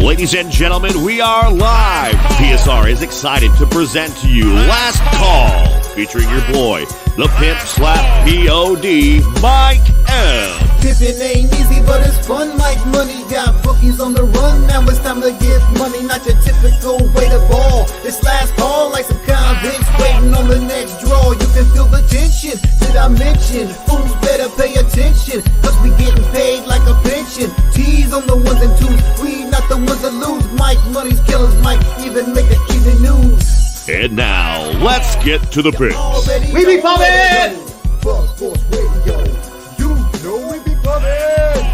Ladies and gentlemen, we are live. PSR is excited to present to you Last Call, featuring your boy, the pimp slap POD, Mike M. Pimpin' ain't easy, but it's fun like money. Got bookies on the run, now it's time to get money. Not your typical way to ball. It's last call like some convicts waiting on the next draw. You can feel the tension. Did I mention? Fools better pay attention, cause we getting paid like a pension. T's on the ones and twos, we not the ones that lose. Mike Money's killers might even make the evening news. And now, let's get to the picks. We be pumping! Buzz Force Radio, you know we be pumping!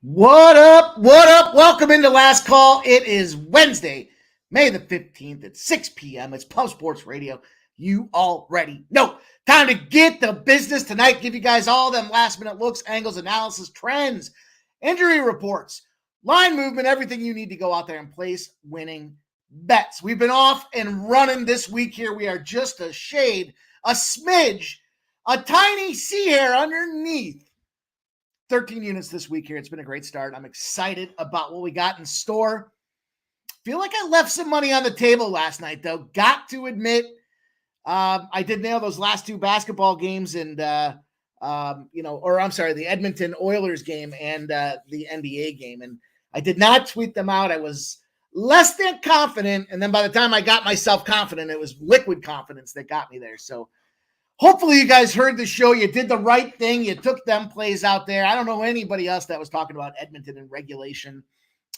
What up? What up? Welcome into Last Call. It is Wednesday, May the 15th at 6 p.m. It's Pub Sports Radio. You already know. Time to get the business tonight. Give you guys all them last-minute looks, angles, analysis, trends, injury reports, line movement, everything you need to go out there and place winning bets. We've been off and running this week here. We are just a shade, a smidge, a tiny sea hair underneath 13 units this week here. It's been a great start. I'm excited about what we got in store. Feel like I left some money on the table last night, though. Got to admit, I did nail those last two basketball games and, the Edmonton Oilers game and the NBA game. And I did not tweet them out. I was less than confident. And then by the time I got myself confident, it was liquid confidence that got me there. So hopefully you guys heard the show. You did the right thing. You took them plays out there. I don't know anybody else that was talking about Edmonton in regulation,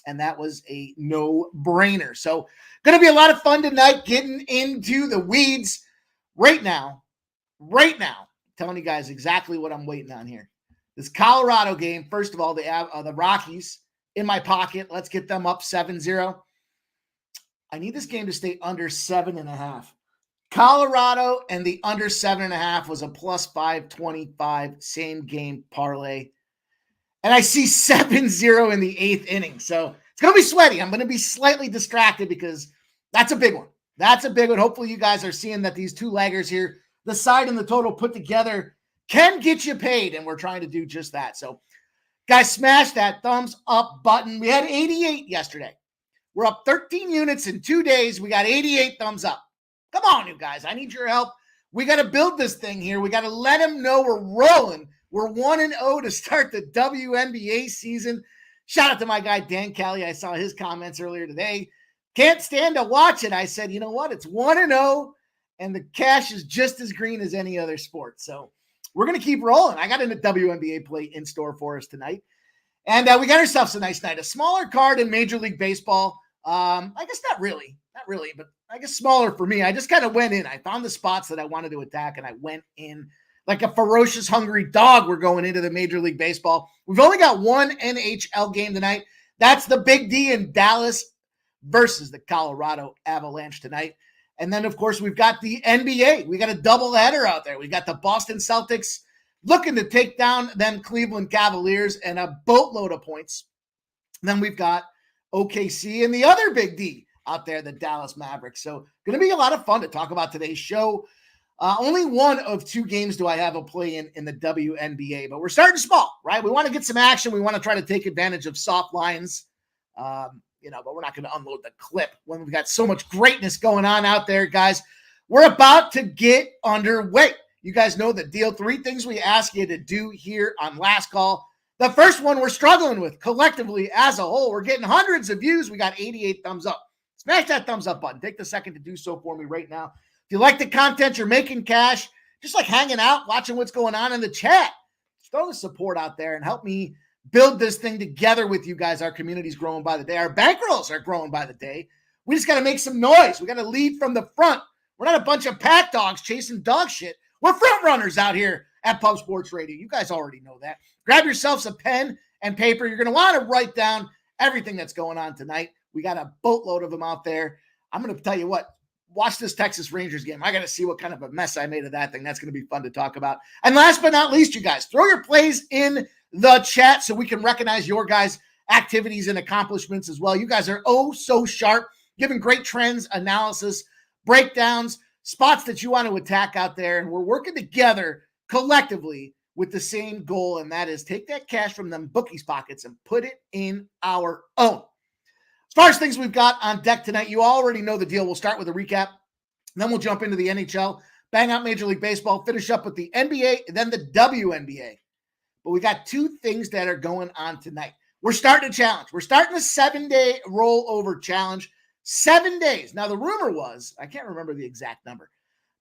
and that was a no-brainer. So going to be a lot of fun tonight getting into the weeds right now, telling you guys exactly what I'm waiting on here. This Colorado game, first of all, the Rockies in my pocket. Let's get them up 7-0. I need this game to stay under 7.5. Colorado and the under 7.5 was a plus 525 same game parlay. And I see 7-0 in the 8th inning. So it's going to be sweaty. I'm going to be slightly distracted because that's a big one. That's a big one. Hopefully you guys are seeing that these two laggers here, the side and the total put together, can get you paid. And we're trying to do just that. So guys, smash that thumbs up button. We had 88 yesterday. We're up 13 units in 2 days. We got 88 thumbs up. Come on, you guys. I need your help. We got to build this thing here. We got to let them know we're rolling. We're 1-0 to start the WNBA season. Shout out to my guy, Dan Kelly. I saw his comments earlier today. Can't stand to watch it. I said, you know what? It's 1-0, and the cash is just as green as any other sport. So we're going to keep rolling. I got a WNBA play in store for us tonight. And we got ourselves a nice night. A smaller card in Major League Baseball. I guess not really, but I guess smaller for me. I just kind of went in. I found the spots that I wanted to attack, and I went in like a ferocious, hungry dog. We're going into the Major League Baseball. We've only got one NHL game tonight. That's the Big D in Dallas versus the Colorado Avalanche tonight. And then, of course, we've got the NBA. We got a doubleheader out there. We got the Boston Celtics looking to take down them Cleveland Cavaliers and a boatload of points. And then we've got OKC and the other Big D out there, the Dallas Mavericks. So going to be a lot of fun to talk about today's show. Only one of two games do I have a play in the WNBA, but we're starting small, right? We want to get some action. We want to try to take advantage of soft lines, but we're not going to unload the clip when we've got so much greatness going on out there, guys. We're about to get underway. You guys know the deal. 3 things we ask you to do here on Last Call. The first one we're struggling with collectively as a whole. We're getting hundreds of views. We got 88 thumbs up. Smash that thumbs up button. Take the second to do so for me right now. If you like the content, you're making cash, just like hanging out, watching what's going on in the chat, just throw the support out there and help me build this thing together with you guys. Our community's growing by the day. Our bankrolls are growing by the day. We just got to make some noise. We got to lead from the front. We're not a bunch of pack dogs chasing dog shit. We're front runners out here at Pub Sports Radio. You guys already know that. Grab yourselves a pen and paper. You're going to want to write down everything that's going on tonight. We got a boatload of them out there. I'm going to tell you what, watch this Texas Rangers game. I got to see what kind of a mess I made of that thing. That's going to be fun to talk about. And last but not least, you guys, throw your plays in the chat so we can recognize your guys' activities and accomplishments as well. You guys are oh so sharp, giving great trends, analysis, breakdowns, spots that you want to attack out there. And we're working together collectively with the same goal, and that is take that cash from them bookies' pockets and put it in our own. As far as things we've got on deck tonight, you already know the deal. We'll start with a recap, then we'll jump into the NHL, bang out Major League Baseball, finish up with the NBA, and then the WNBA. But we got two things that are going on tonight. We're starting a challenge. We're starting a 7-day rollover challenge. 7 days. Now, the rumor was, I can't remember the exact number.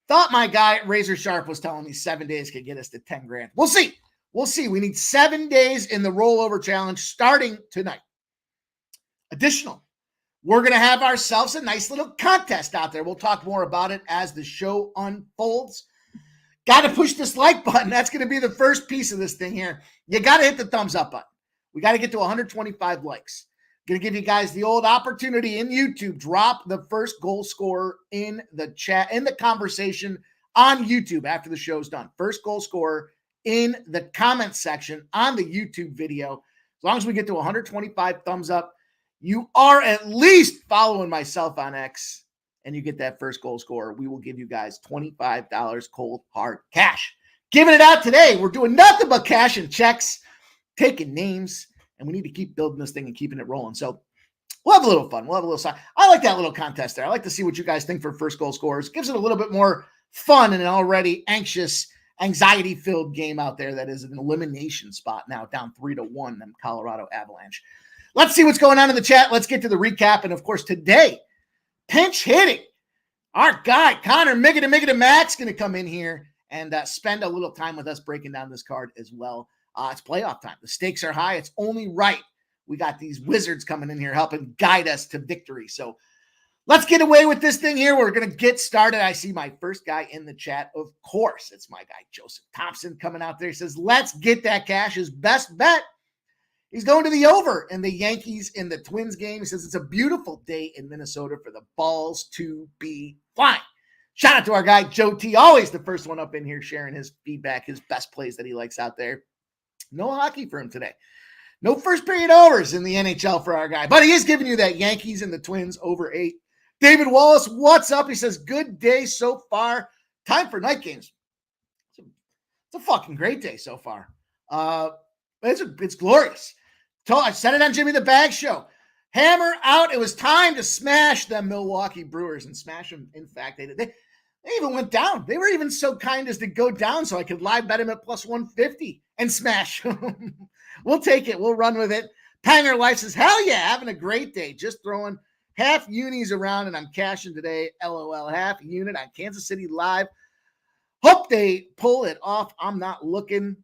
Thought my guy, Razor Sharp, was telling me 7 days could get us to 10 grand. We'll see. We'll see. We need 7 days in the rollover challenge starting tonight. Additional, we're going to have ourselves a nice little contest out there. We'll talk more about it as the show unfolds. Got to push this like button. That's going to be the first piece of this thing here. You got to hit the thumbs up button. We got to get to 125 likes. Going to give you guys the old opportunity in YouTube. Drop the first goal scorer in the chat, in the conversation on YouTube after the show's done. First goal scorer in the comment section on the YouTube video. As long as we get to 125 thumbs up, you are at least following myself on X, and you get that first goal scorer. We will give you guys $25 cold hard cash. Giving it out today. We're doing nothing but cash and checks, taking names, and we need to keep building this thing and keeping it rolling. So we'll have a little fun. We'll have a little side. I like that little contest there. I like to see what you guys think for first goal scorers. Gives it a little bit more fun in an already anxious, anxiety-filled game out there that is an elimination spot now, down 3-1, them Colorado Avalanche. Let's see what's going on in the chat. Let's get to the recap. And, of course, today, pinch hitting. Our guy, Connor Migga Max, going to come in here and spend a little time with us breaking down this card as well. It's playoff time. The stakes are high. It's only right. We got these wizards coming in here helping guide us to victory. So let's get away with this thing here. We're going to get started. I see my first guy in the chat. Of course, it's my guy, Joseph Thompson, coming out there. He says, let's get that cash. His best bet. He's going to the over in the Yankees in the Twins game. He says it's a beautiful day in Minnesota for the balls to be flying. Shout out to our guy, Joe T. Always the first one up in here sharing his feedback, his best plays that he likes out there. No hockey for him today. No first period overs in the NHL for our guy. But he is giving you that Yankees and the Twins over 8. David Wallace, what's up? He says, good day so far. Time for night games. It's a fucking great day so far. It's glorious. I said it on Jimmy the Bag Show. Hammer out. It was time to smash them Milwaukee Brewers and smash them. In fact, they did. They even went down. They were even so kind as to go down so I could live bet him at plus 150 and smash. We'll take it. We'll run with it. Panger Life says, hell yeah, having a great day. Just throwing half unis around and I'm cashing today. LOL, half unit on Kansas City Live. Hope they pull it off. I'm not looking.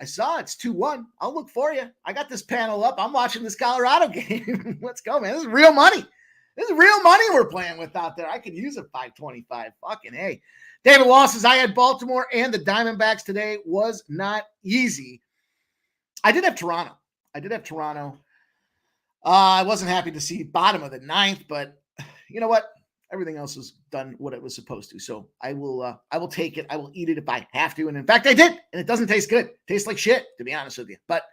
I saw it's 2-1. I'll look for you. I got this panel up. I'm watching this Colorado game. Let's go, man. This is real money. This is real money we're playing with out there. I could use a 525. Fucking hey. David Wallace says, I had Baltimore and the Diamondbacks today. Was not easy. I did have Toronto. I wasn't happy to see bottom of the 9th, but you know what? Everything else has done what it was supposed to. So I will take it. I will eat it if I have to. And in fact, I did. And it doesn't taste good. It tastes like shit, to be honest with you. But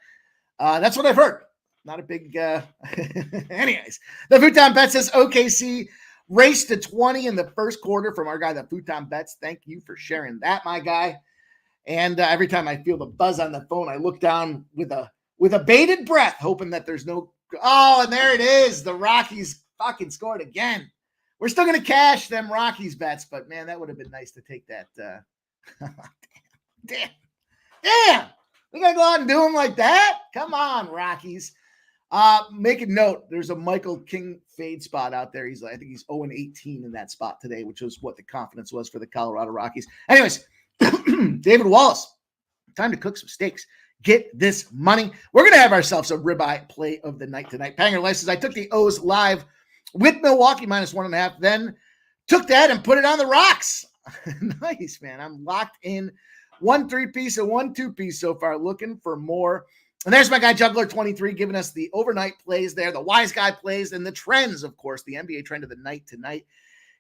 that's what I've heard. Not a big, anyways. The Futon Bet says OKC raced to 20 in the first quarter from our guy, the Futon Bets. Thank you for sharing that, my guy. And every time I feel the buzz on the phone, I look down with a bated breath, hoping that there's no, oh, and there it is. The Rockies fucking scored again. We're still going to cash them Rockies bets, but man, that would have been nice to take that. Damn. We got to go out and do them like that? Come on, Rockies. Make a note. There's a Michael King fade spot out there. I think he's 0-18 in that spot today, which was what the confidence was for the Colorado Rockies. Anyways, David Wallace, time to cook some steaks. Get this money. We're going to have ourselves a ribeye play of the night tonight. Panger Life says, I took the O's live with Milwaukee minus 1.5, then took that and put it on the rocks. Nice, man. I'm locked in 1 3-piece and 1 2-piece so far, looking for more. And there's my guy, Juggler23, giving us the overnight plays there, the wise guy plays, and the trends, of course, the NBA trend of the night tonight.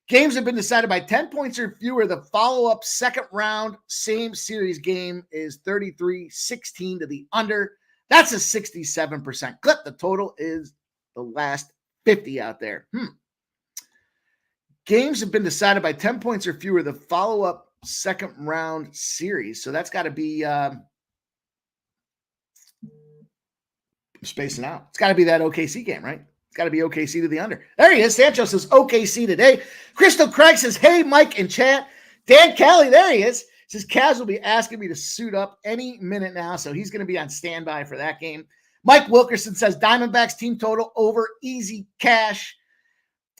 Games have been decided by 10 points or fewer. The follow-up second round, same series game is 33-16 to the under. That's a 67% clip. The total is the last 50 out there. Games have been decided by 10 points or fewer. The follow-up second round series. So that's got to be I'm spacing out. It's got to be that OKC game, right? It's got to be OKC to the under. There he is. Sancho says OKC today. Crystal Craig says, hey, Mike in chat. Dan Kelly, there he is. Says Kaz will be asking me to suit up any minute now, so he's going to be on standby for that game. Mike Wilkerson says Diamondbacks team total over easy cash.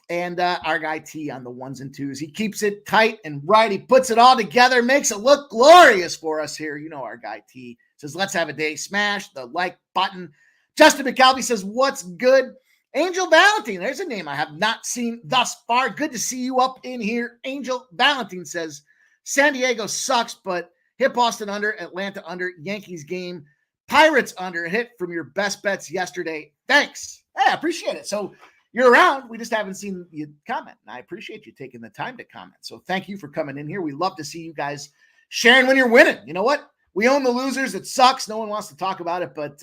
And our guy T on the 1s and 2s. He keeps it tight and right. He puts it all together, makes it look glorious for us here. You know our guy T says, let's have a day. Smash the like button. Justin McCalvey says, what's good? Angel Valentine, there's a name I have not seen thus far. Good to see you up in here. Angel Valentine says, San Diego sucks, but hit Boston under, Atlanta under, Yankees game, Pirates under, hit from your best bets yesterday. Thanks. Hey, I appreciate it. So you're around. We just haven't seen you comment. And I appreciate you taking the time to comment. So thank you for coming in here. We love to see you guys sharing when you're winning. You know what? We own the losers. It sucks. No one wants to talk about it, but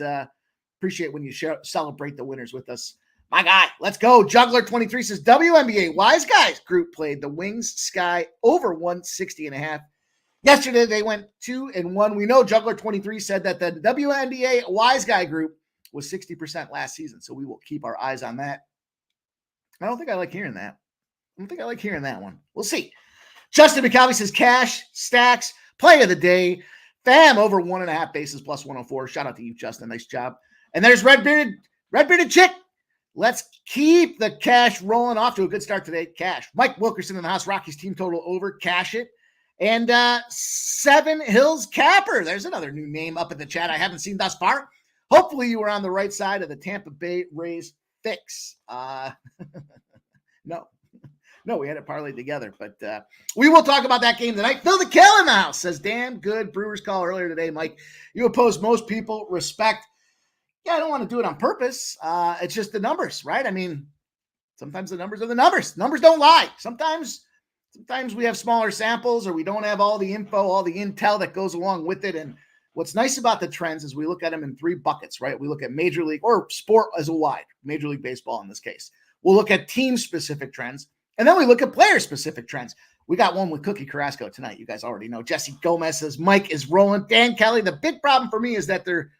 appreciate when you celebrate the winners with us. My guy, let's go. Juggler 23 says WNBA Wise Guys group played the Wings Sky over 160.5. Yesterday they went 2-1. We know Juggler 23 said that the WNBA Wise Guy group was 60% last season, so we will keep our eyes on that. I don't think I like hearing that. I don't think I like hearing that one. We'll see. Justin McCalvey says cash, stacks, play of the day. Fam over 1.5 bases plus 104. Shout out to you, Justin. Nice job. And there's Red Bearded Chick. Let's keep the cash rolling. Off to a good start today. Cash. Mike Wilkerson in the house. Rockies team total over. Cash it. And Seven Hills Capper. There's another new name up in the chat I haven't seen thus far. Hopefully you were on the right side of the Tampa Bay Rays fix. No, we had it parlayed together, but we will talk about that game tonight. Phil the Kill in the house says, damn good Brewers call earlier today, Mike. You oppose most people. Respect. Yeah, I don't want to do it on purpose. It's just the numbers, right? I mean, sometimes the numbers are the numbers. Numbers don't lie. Sometimes we have smaller samples or we don't have all the info, all the intel that goes along with it. And what's nice about the trends is we look at them in 3 buckets, right? We look at Major League or sport as a wide, Major League Baseball in this case. We'll look at team-specific trends, and then we look at player-specific trends. We got one with Cookie Carrasco tonight. You guys already know. Jesse Gomez says Mike is rolling. Dan Kelly, the big problem for me is that they're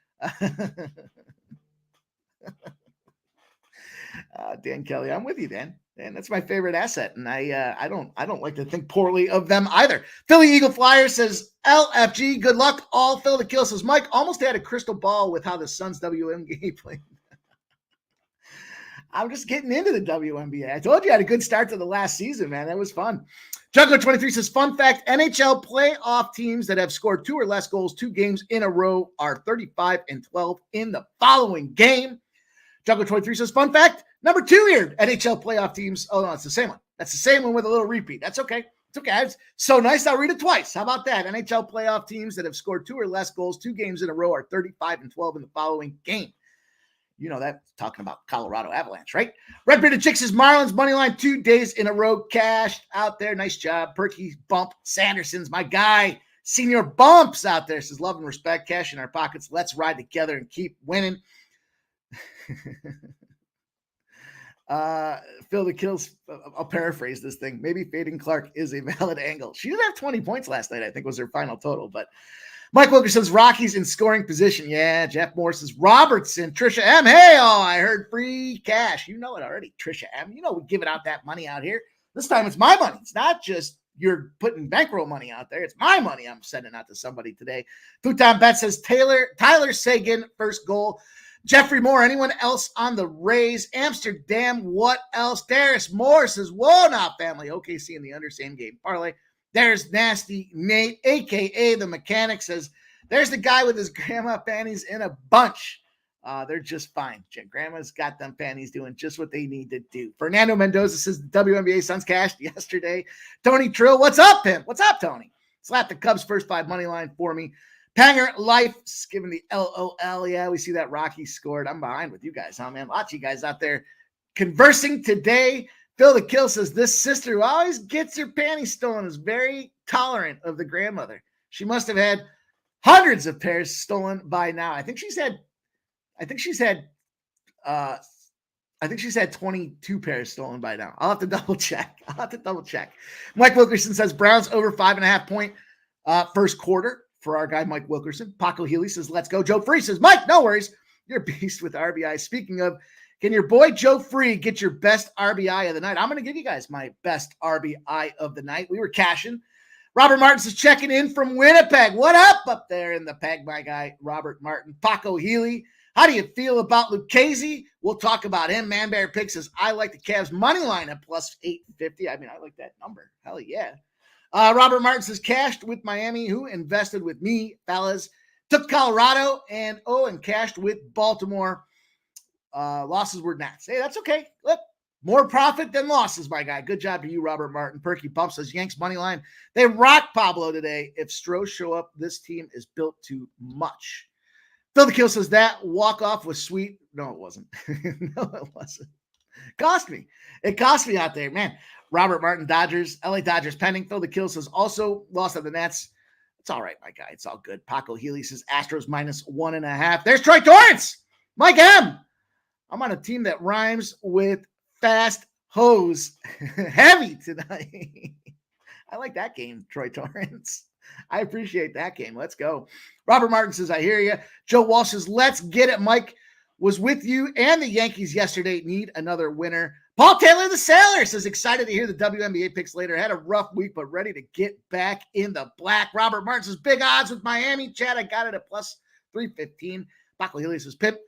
Dan Kelly, I'm with you, Dan. And that's my favorite asset, and I don't like to think poorly of them either. Philly Eagle Flyer says LFG, good luck. All Phil the Kill says Mike almost had a crystal ball with how the Suns WNBA played. I'm just getting into the WNBA. I told you I had a good start to the last season, man. That was fun. Juggler 23 says, fun fact, NHL playoff teams that have scored 2 or less goals 2 games in a row are 35-12 in the following game. Juggler 23 says, fun fact, number 2 here, NHL playoff teams. Oh, no, it's the same one. That's the same one with a little repeat. That's okay. It's okay. It's so nice. I'll read it twice. How about that? NHL playoff teams that have scored 2 or less goals 2 games in a row are 35-12 in the following game. You know that, talking about Colorado Avalanche, right? Red Bearded Chick says Marlins money line 2 days in a row, cashed out there. Nice job. Perky Bump Sanderson's my guy. Senior Bumps out there says love and respect, cash in our pockets. Let's ride together and keep winning. Phil the Kills, I'll paraphrase this thing. Maybe Faden Clark is a valid angle. She did have 20 points last night, I think was her final total, but Mike Wilkerson's Rockies in scoring position. Yeah, Jeff Morris's Robertson. Trisha M. Hey, I heard free cash. You know it already, Trisha M. You know we giving out that money out here. This time it's my money. It's not just you're putting bankroll money out there. It's my money I'm sending out to somebody today. Futon Bet says Tyler Sagan, first goal. Jeffrey Moore, anyone else on the Rays? Amsterdam, what else? Darius Moore says, whoa, not family. OKC in the under, same game parlay. There's Nasty Nate, a.k.a. the mechanic, says, there's the guy with his grandma panties in a bunch. They're just fine. Grandma's got them panties doing just what they need to do. Fernando Mendoza says the WNBA Suns cashed yesterday. Tony Trill, what's up, him? What's up, Tony? Slap the Cubs first 5 money line for me. Panger Life, giving the LOL. Yeah, we see that Rocky scored. I'm behind with you guys, huh, man? Lots of you guys out there conversing today. Phil the Kill says, this sister who always gets her panties stolen is very tolerant of the grandmother. She must have had hundreds of pairs stolen by now. I think she's had 22 pairs stolen by now. I'll have to double check. Mike Wilkerson says Browns over 5.5 point first quarter for our guy, Mike Wilkerson. Paco Healy says, let's go. Joe Free says, Mike, no worries. You're a beast with RBI. Speaking of, can your boy Joe Free get your best RBI of the night? I'm going to give you guys my best RBI of the night. We were cashing. Robert Martins is checking in from Winnipeg. What up there in the peg, my guy, Robert Martin. Paco Healy, how do you feel about Lucchese? We'll talk about him. Man Bear Pick says, I like the Cavs money line at plus 850. I mean, I like that number. Hell yeah. Robert Martin says, cashed with Miami. Who invested with me, fellas? Took Colorado and cashed with Baltimore. Losses were Nats. Hey, that's okay. Look, more profit than losses, my guy. Good job to you, Robert Martin. Perky Pump says, Yanks money line. They rock Pablo today. If Stroh show up, this team is built too much. Phil the Kill says, that walk-off was sweet. No, it wasn't. No, it wasn't. Cost me. It cost me out there, man. Robert Martin, Dodgers, LA Dodgers pending. Phil the Kill says, also lost at the Nets. It's all right, my guy. It's all good. Paco Healy says, Astros minus 1.5. There's Troy Torrance. Mike M. I'm on a team that rhymes with fast hose. Heavy tonight. I like that game, Troy Torrance. I appreciate that game. Let's go. Robert Martin says, I hear you. Joe Walsh says, let's get it. Mike was with you and the Yankees yesterday. Need another winner. Paul Taylor, the Sailor, says, excited to hear the WNBA picks later. Had a rough week, but ready to get back in the black. Robert Martin says, big odds with Miami. Chad, I got it at plus 315. Paco Healy says, Pip,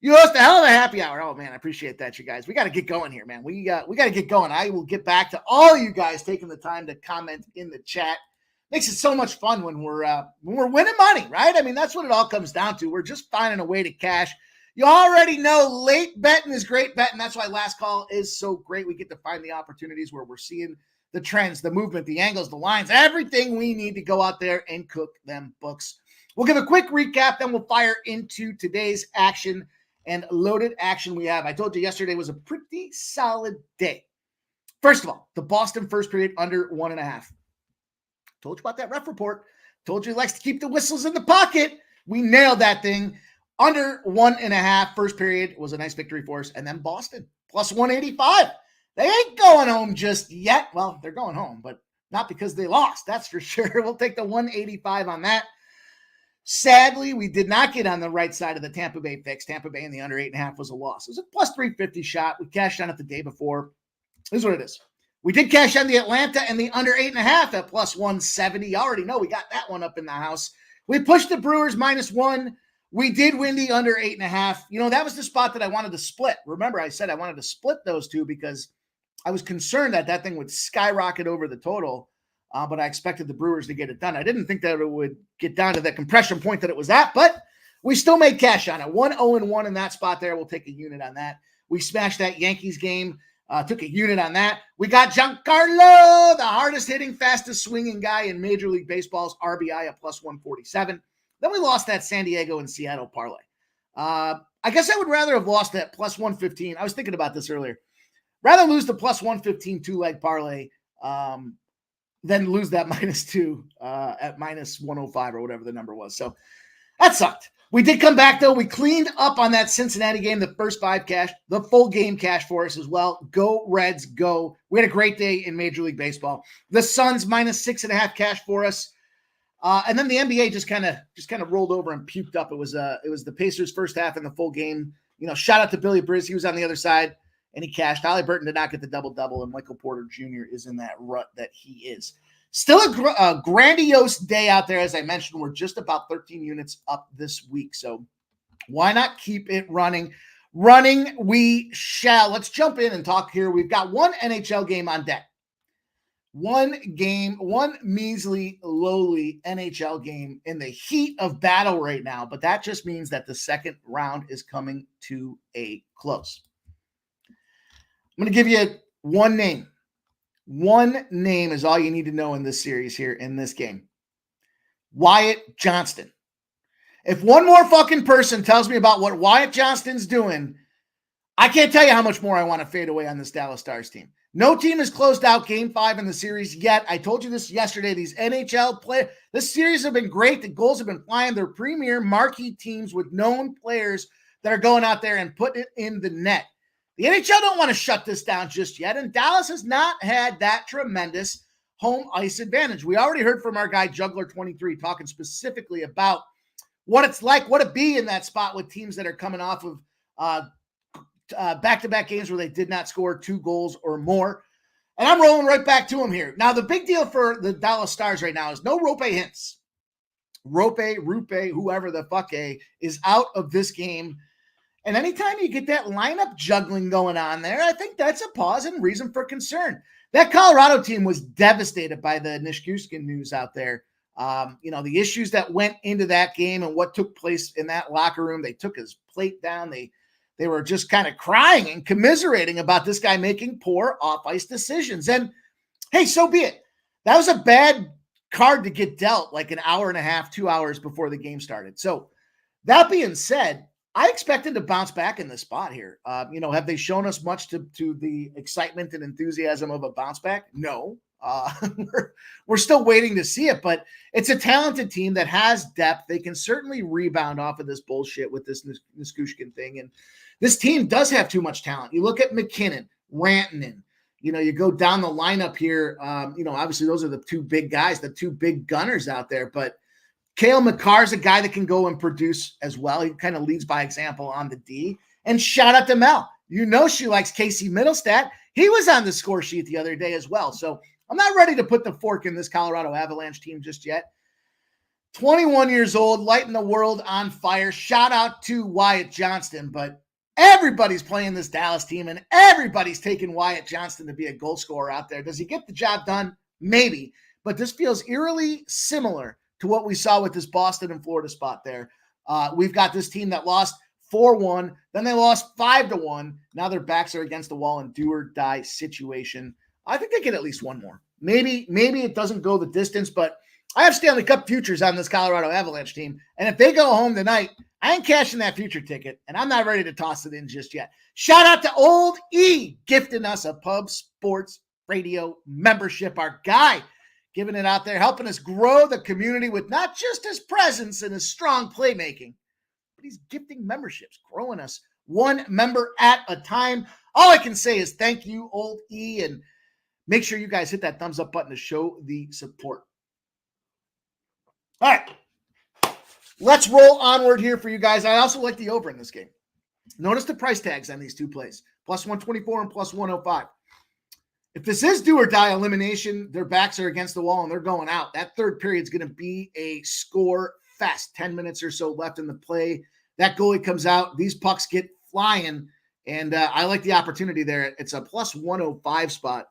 you host a hell of a happy hour. Oh, man, I appreciate that, you guys. We got to get going here, man. We got to get going. I will get back to all you guys taking the time to comment in the chat. Makes it so much fun when we're winning money, right? I mean, that's what it all comes down to. We're just finding a way to cash. You already know late betting is great betting. That's why Last Call is so great. We get to find the opportunities where we're seeing the trends, the movement, the angles, the lines, everything we need to go out there and cook them books. We'll give a quick recap, then we'll fire into today's action and loaded action we have. I told you yesterday was a pretty solid day. First of all, the Boston first period under 1.5. Told you about that ref report. Told you he likes to keep the whistles in the pocket. We nailed that thing. Under 1.5 first period was a nice victory for us. And then Boston plus 185. They ain't going home just yet. Well, they're going home, but not because they lost. That's for sure. We'll take the 185 on that. Sadly, we did not get on the right side of the Tampa Bay fix. Tampa Bay in the under 8.5 was a loss. It was a plus 350 shot. We cashed on it the day before. This is what it is. We did cash on the Atlanta and the under 8.5 at plus 170. You already know we got that one up in the house. We pushed the Brewers minus 1. We did win the under 8.5. You know, that was the spot that I wanted to split. Remember, I said I wanted to split those two because I was concerned that that thing would skyrocket over the total, but I expected the Brewers to get it done. I didn't think that it would get down to the compression point that it was at, but we still made cash on it. 1-0-1 in that spot there. We'll take a unit on that. We smashed that Yankees game. Took a unit on that. We got Giancarlo, the hardest hitting, fastest swinging guy in Major League Baseball's RBI at plus 147. Then we lost that San Diego and Seattle parlay. I guess I would rather have lost that plus 115. I was thinking about this earlier. Rather lose the plus 115 two-leg parlay than lose that -2 at minus 105 or whatever the number was. So that sucked. We did come back, though. We cleaned up on that Cincinnati game. The first 5 cash, the full game cash for us as well. Go Reds, go. We had a great day in Major League Baseball. The Suns -6.5 cash for us. And then the NBA just kind of rolled over and puked up. It was the Pacers' first half in the full game. You know, shout out to Billy Briz. He was on the other side, and he cashed. Halliburton did not get the double-double, and Michael Porter Jr. is in that rut that he is. Still a grandiose day out there. As I mentioned, we're just about 13 units up this week. So why not keep it running? Running we shall. Let's jump in and talk here. We've got one NHL game on deck. One game, one measly, lowly NHL game in the heat of battle right now. But that just means that the second round is coming to a close. I'm going to give you one name. One name is all you need to know in this series here in this game. Wyatt Johnston. If one more fucking person tells me about what Wyatt Johnston's doing, I can't tell you how much more I want to fade away on this Dallas Stars team. No team has closed out Game 5 in the series yet. I told you this yesterday. These NHL players, this series have been great. The goals have been flying. They're premier marquee teams with known players that are going out there and putting it in the net. The NHL don't want to shut this down just yet, and Dallas has not had that tremendous home ice advantage. We already heard from our guy Juggler23 talking specifically about what it's like, what it be in that spot with teams that are coming off of back-to-back games where they did not score 2 goals or more. And I'm rolling right back to him here. Now, the big deal for the Dallas Stars right now is no Rope Hintz. Rupe, whoever the fuck is out of this game. And anytime you get that lineup juggling going on there, I think that's a pause and reason for concern. That Colorado team was devastated by the Nichushkin news out there. The issues that went into that game and what took place in that locker room. They took his plate down. They were just kind of crying and commiserating about this guy making poor off-ice decisions. And, hey, so be it. That was a bad card to get dealt like an hour and a half, 2 hours before the game started. So that being said, I expect him to bounce back in this spot here. Have they shown us much to the excitement and enthusiasm of a bounce back? No. We're still waiting to see it, but it's a talented team that has depth. They can certainly rebound off of this bullshit with this Nichushkin thing. And this team does have too much talent. You look at McKinnon, Rantanen, you go down the lineup here. Obviously those are the 2 big guys, the 2 big gunners out there, but Cale Makar's a guy that can go and produce as well. He kind of leads by example on the D. And shout out to Mel. She likes Casey Middlestat. He was on the score sheet the other day as well. So I'm not ready to put the fork in this Colorado Avalanche team just yet. 21 years old, lighting the world on fire. Shout out to Wyatt Johnston, but everybody's playing this Dallas team, and everybody's taking Wyatt Johnston to be a goal scorer out there. Does he get the job done? Maybe. But this feels eerily similar to what we saw with this Boston and Florida spot there. We've got this team that lost 4-1, then they lost 5-1. Now their backs are against the wall in do-or-die situation. I think they get at least one more. Maybe it doesn't go the distance, but I have Stanley Cup futures on this Colorado Avalanche team, and if they go home tonight, I ain't cashing that future ticket, and I'm not ready to toss it in just yet. Shout out to Old E gifting us a Pub Sports Radio membership. Our guy giving it out there, helping us grow the community with not just his presence and his strong playmaking, but he's gifting memberships, growing us 1 member at a time. All I can say is thank you, Old E, and make sure you guys hit that thumbs up button to show the support. All right. Let's roll onward here for you guys. I also like the over in this game. Notice the price tags on these 2 plays, plus 124 and plus 105. If this is do or die elimination, their backs are against the wall and they're going out. That third period is going to be a score fest. 10 minutes or so left in the play. That goalie comes out. These pucks get flying, and I like the opportunity there. It's a plus 105 spot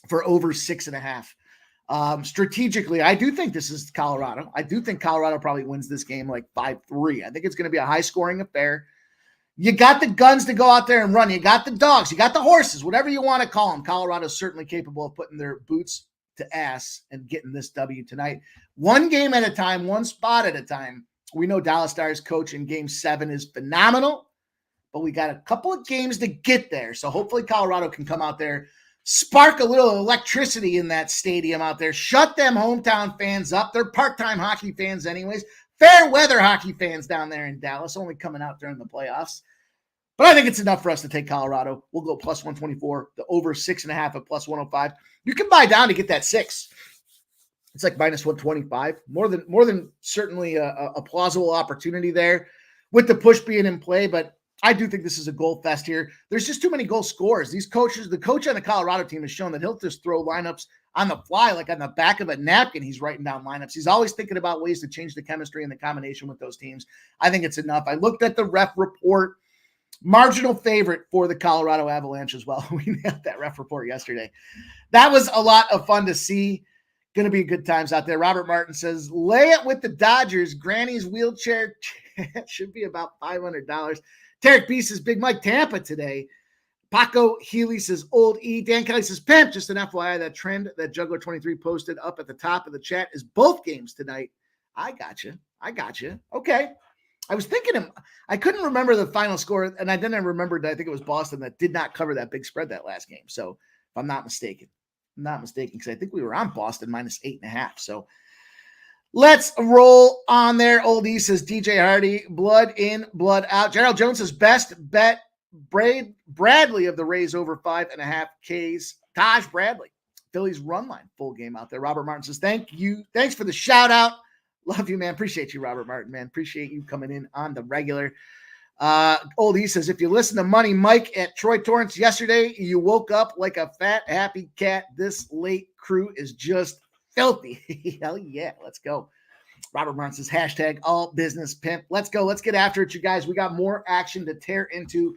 for over 6.5. Strategically, I do think this is Colorado. I do think Colorado probably wins this game like 5-3. I think it's going to be a high-scoring affair. You got the guns to go out there and run. You got the dogs. You got the horses, whatever you want to call them. Colorado's certainly capable of putting their boots to ass and getting this W tonight. 1 game at a time, 1 spot at a time. We know Dallas Stars coach in Game 7 is phenomenal, but we got a couple of games to get there. So hopefully Colorado can come out there, spark a little electricity in that stadium out there, shut them hometown fans up. They're part-time hockey fans anyways. Fair weather hockey fans down there in Dallas, only coming out during the playoffs. But I think it's enough for us to take Colorado. We'll go plus 124, the over 6.5 at plus 105. You can buy down to get that 6. It's like minus 125. More than certainly a plausible opportunity there with the push being in play. But I do think this is a goal fest here. There's just too many goal scorers. These coaches, the coach on the Colorado team has shown that he'll just throw lineups on the fly, like on the back of a napkin. He's writing down lineups. He's always thinking about ways to change the chemistry and the combination with those teams. I think it's enough. I looked at the ref report. Marginal favorite for the Colorado Avalanche as well. We nailed that ref report yesterday. That was a lot of fun to see. Going to be good times out there. Robert Martin says, lay it with the Dodgers. Granny's wheelchair should be about $500. Tarek B says, Big Mike Tampa today. Paco Healy says, Old E. Dan Kelly says, Pimp. Just an FYI, that trend that Juggler23 posted up at the top of the chat is both games tonight. I got you. Okay. I was thinking, I couldn't remember the final score, and I didn't remember that I think it was Boston that did not cover that big spread that last game. So if I'm not mistaken, because I think we were on Boston minus 8.5. So let's roll on there. Old E says, DJ Hardy, blood in, blood out. Gerald Jones says, best bet, Bradley of the Rays over 5.5 Ks. Taj Bradley, Phillies run line, full game out there. Robert Martin says, thank you. Thanks for the shout out. Love you, man. Appreciate you, Robert Martin, man. Appreciate you coming in on the regular. Old E says, if you listen to Money Mike at Troy Torrance yesterday, you woke up like a fat, happy cat. This late crew is just filthy. Hell yeah, let's go. Robert Martin says, hashtag all business pimp. Let's go. Let's get after it, you guys. We got more action to tear into.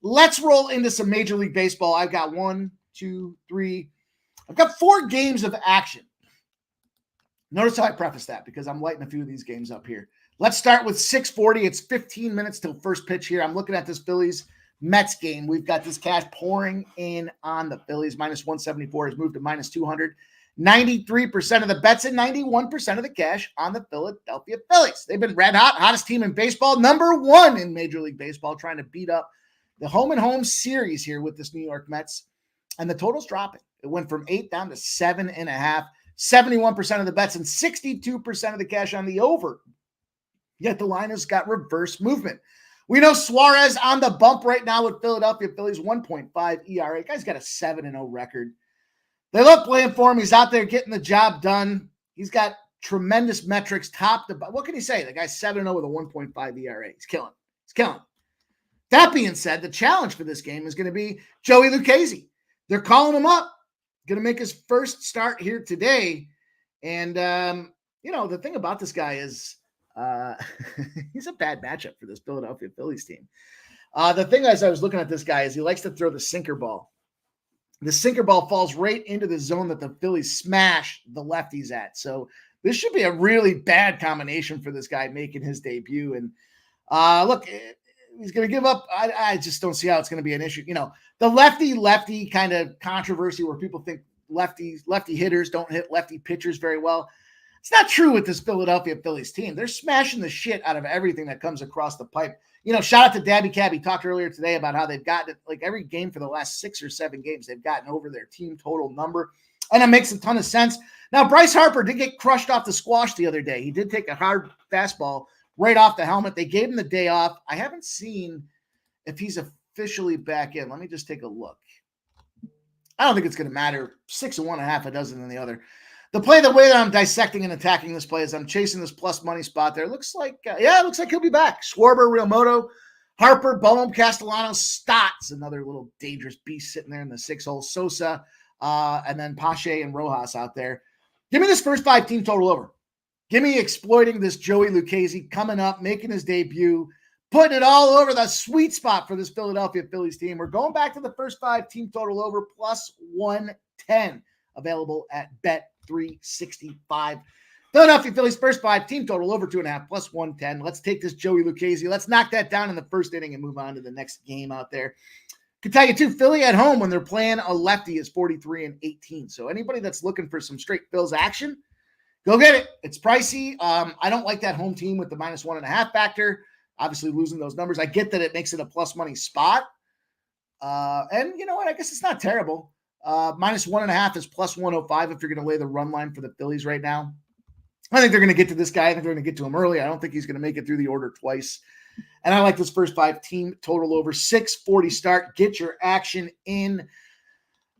Let's roll into some Major League Baseball. I've got 1, 2, 3. I've got 4 games of action. Notice how I preface that because I'm lighting a few of these games up here. Let's start with 6:40. It's 15 minutes till first pitch here. I'm looking at this Phillies-Mets game. We've got this cash pouring in on the Phillies. Minus 174 has moved to minus 200. 93% of the bets and 91% of the cash on the Philadelphia Phillies. They've been red hot, hottest team in baseball, number 1 in Major League Baseball, trying to beat up the home-and-home series here with this New York Mets. And the total's dropping. It went from 8 down to 7.5. 71% of the bets and 62% of the cash on the over. Yet the line has got reverse movement. We know Suarez on the bump right now with Philadelphia Phillies, 1.5 ERA. Guy's got a 7-0 record. They love playing for him. He's out there getting the job done. He's got tremendous metrics, top to bottom. What can you say? The guy's 7-0 with a 1.5 ERA. He's killing. He's killing. That being said, the challenge for this game is going to be Joey Lucchesi. They're calling him up. Going to make his first start here today. And, the thing about this guy is he's a bad matchup for this Philadelphia Phillies team. The thing as I was looking at this guy is he likes to throw the sinker ball. The sinker ball falls right into the zone that the Phillies smash the lefties at. So this should be a really bad combination for this guy making his debut. And look, he's going to give up. I just don't see how it's going to be an issue. The lefty kind of controversy where people think lefty hitters don't hit lefty pitchers very well. It's not true with this Philadelphia Phillies team. They're smashing the shit out of everything that comes across the pipe. Shout out to Dabby Cab. He talked earlier today about how they've gotten like every game for the last 6 or 7 games, they've gotten over their team total number. And it makes a ton of sense. Now, Bryce Harper did get crushed off the squash the other day. He did take a hard fastball right off the helmet. They gave him the day off. I haven't seen if he's officially back in. Let me just take a look. I don't think it's going to matter. 6 of one, a half a dozen in the other. The way that I'm dissecting and attacking this play is I'm chasing this plus money spot there. It looks like he'll be back. Schwarber, Realmoto, Harper, Bohm, Castellanos, Stotts, another little dangerous beast sitting there in the 6-hole. Sosa, and then Pache and Rojas out there. Give me this first 5 team total over. Give me exploiting this Joey Lucchesi coming up, making his debut, putting it all over the sweet spot for this Philadelphia Phillies team. We're going back to the first 5 team total over plus 110, available at Bet365. Philadelphia Phillies first 5 team total over 2.5 plus 110. Let's take this Joey Lucchesi. Let's knock that down in the first inning and move on to the next game out there. Can tell you too, Philly at home when they're playing a lefty is 43-18. So anybody that's looking for some straight Phil's action, go get it. It's pricey. I don't like that home team with the minus 1.5 factor. Obviously losing those numbers. I get that it makes it a plus money spot. And you know what? I guess it's not terrible. Minus 1.5 is plus 105 if you're going to lay the run line for the Phillies right now. I think they're going to get to this guy. I think they're going to get to him early. I don't think he's going to make it through the order twice. And I like this first 5 team total over 6:40 start. Get your action in.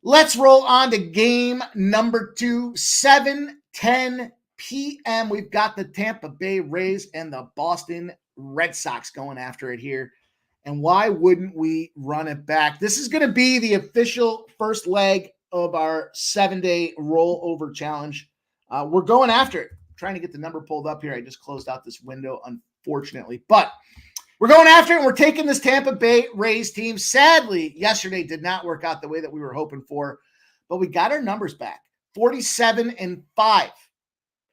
Let's roll on to game number 2, 7:10 p.m. We've got the Tampa Bay Rays and the Boston Red Sox going after it here. And why wouldn't we run it back? This is going to be the official first leg of our 7-day rollover challenge. We're going after it. I'm trying to get the number pulled up here. I just closed out this window, unfortunately. But we're going after it, and we're taking this Tampa Bay Rays team. Sadly, yesterday did not work out the way that we were hoping for, but we got our numbers back. 47-5.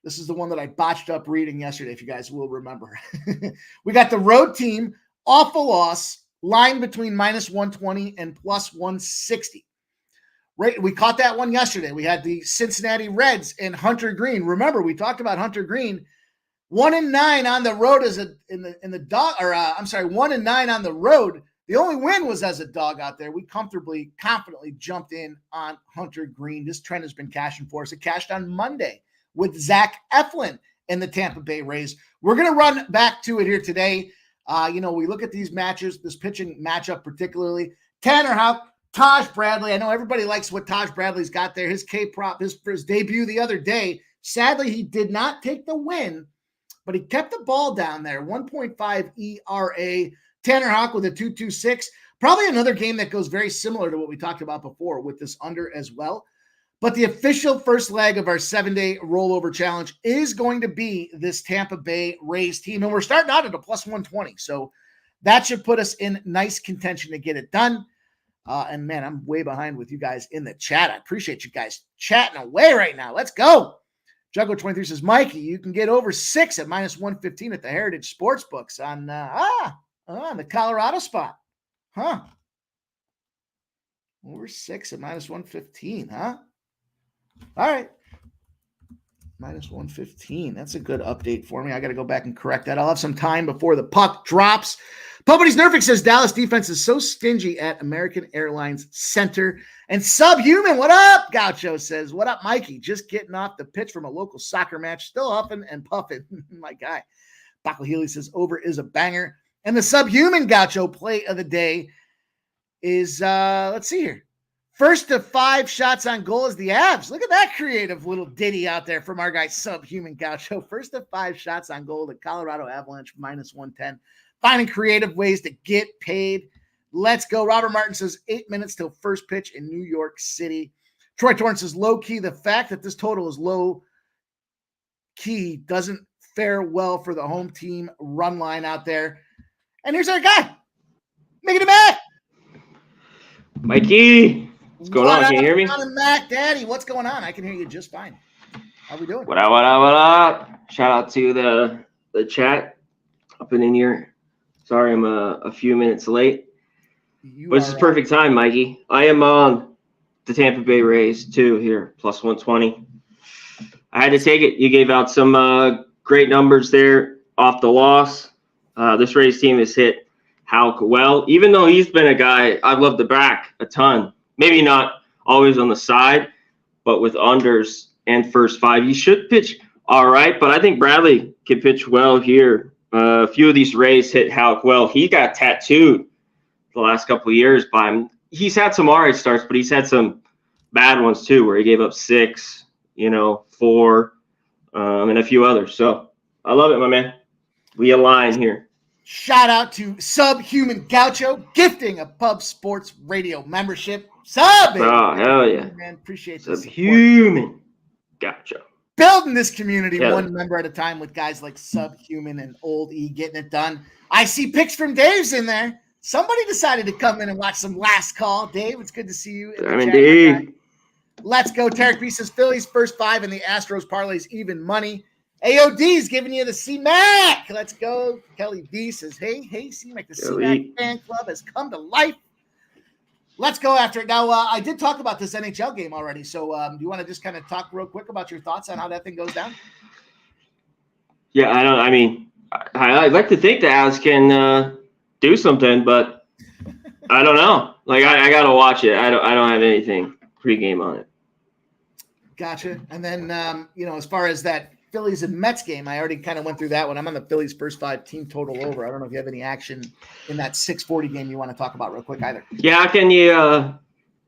This is the one that I botched up reading yesterday, if you guys will remember. We got the road team, awful loss, line between minus 120 and plus 160. Right, we caught that one yesterday. We had the Cincinnati Reds and Hunter Green. Remember, we talked about Hunter Green. 1-9 on the road as in the dog, or 1-9 on the road. The only win was as a dog out there. We confidently jumped in on Hunter Green. This trend has been cashing for us. It cashed on Monday with Zach Eflin and the Tampa Bay Rays. We're going to run back to it here today. We look at these matches, this pitching matchup particularly. Tanner Houck, Taj Bradley. I know everybody likes what Taj Bradley's got there. His K-prop, for his debut the other day. Sadly, he did not take the win but he kept the ball down there. 1.5 ERA. Tanner Houck with a 2.26. Probably another game that goes very similar to what we talked about before with this under as well. But the official first leg of our 7-day rollover challenge is going to be this Tampa Bay Rays team. And we're starting out at a plus 120. So that should put us in nice contention to get it done. And man, I'm way behind with you guys in the chat. I appreciate you guys chatting away right now. Let's go. Juggler23 says, Mikey, you can get over 6 at minus 115 at the Heritage Sportsbooks on the Colorado spot. Huh. Over 6 at minus 115, huh? All right. Minus 115. That's a good update for me. I got to go back and correct that. I'll have some time before the puck drops. Puppetys Nerfic says Dallas defense is so stingy at American Airlines Center. And Subhuman, what up? Gaucho says, what up, Mikey? Just getting off the pitch from a local soccer match. Still huffing and puffing. My guy. Baco Healy says over is a banger. And the Subhuman Gaucho play of the day is, let's see here. First to 5 shots on goal is the Avs. Look at that creative little ditty out there from our guy Subhuman Gaucho. First to 5 shots on goal, the Colorado Avalanche minus 110. Finding creative ways to get paid. Let's go. Robert Martin says 8 minutes till first pitch in New York City. Troy Torrance says low key. The fact that this total is low key doesn't fare well for the home team run line out there. And here's our guy, making it back. Mikey, what's going on? Can you hear me? Mac Daddy, what's going on? I can hear you just fine. How we doing? What up? Shout out to the chat up in here. Sorry, I'm a few minutes late. But this is perfect time, Mikey. I am on the Tampa Bay Rays too here, plus 120. I had to take it. You gave out some great numbers there off the loss. This Rays team has hit Houck well, even though he's been a guy I've loved to back a ton. Maybe not always on the side, but with unders and first 5, he should pitch all right. But I think Bradley can pitch well here. A few of these Rays hit Houck well. He got tattooed the last couple of years by him. He's had some all right starts, but he's had some bad ones too, where he gave up 6, 4, and a few others. So I love it, my man. We align here. Shout out to Subhuman Gaucho gifting a Pub Sports Radio membership. Sub! Oh, hell yeah. Man, appreciate the Subhuman Gaucho. Building this community one member at a time with guys like Subhuman and Old E getting it done. I see pics from Dave's in there. Somebody decided to come in and watch some Last Call. Dave, it's good to see you. Indeed. Let's go. Tarek B says Phillies first 5 and the Astros parlays even money. AOD's giving you the C-Mac. Let's go. Kelly B says, hey, C-Mac, the C-Mac fan club has come to life. Let's go after it. Now, I did talk about this NHL game already, so do you want to just kind of talk real quick about your thoughts on how that thing goes down? Yeah, I'd like to think the Avs can do something, but I don't know. Like, I got to watch it. I don't have anything pregame on it. Gotcha. And then, as far as that Phillies and Mets game, I already kind of went through that one. I'm on the Phillies first 5 team total over. I don't know if you have any action in that 640 game you want to talk about real quick either. Yeah, can you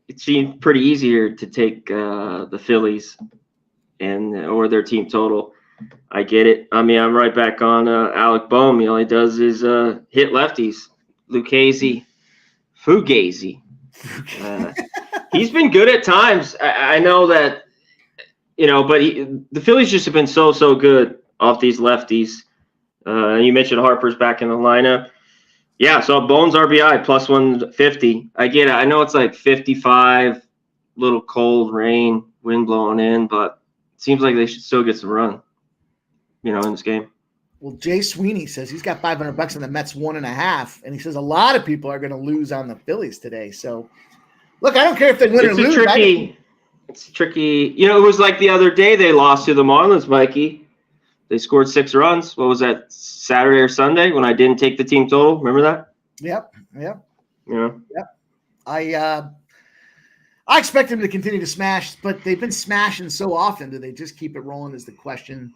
it seemed pretty easier to take the Phillies or their team total. I get it. I mean, I'm right back on Alec Boehm. All he does is hit lefties. Lucchesi, Fugazi. He's been good at times. I know that, but the Phillies just have been so good off these lefties. You mentioned Harper's back in the lineup. Yeah, so Bones RBI plus 150. I get it. I know it's like 55, little cold rain, wind blowing in, but it seems like they should still get some run, in this game. Well, Jay Sweeney says he's got $500 on the Mets 1.5, and he says a lot of people are going to lose on the Phillies today. So, look, I don't care if they win or lose. It's tricky. It was like the other day they lost to the Marlins, Mikey. They scored 6 runs. What was that, Saturday or Sunday when I didn't take the team total? Remember that? Yep. Yeah. Yep. I expect them to continue to smash, but they've been smashing so often. Do they just keep it rolling is the question.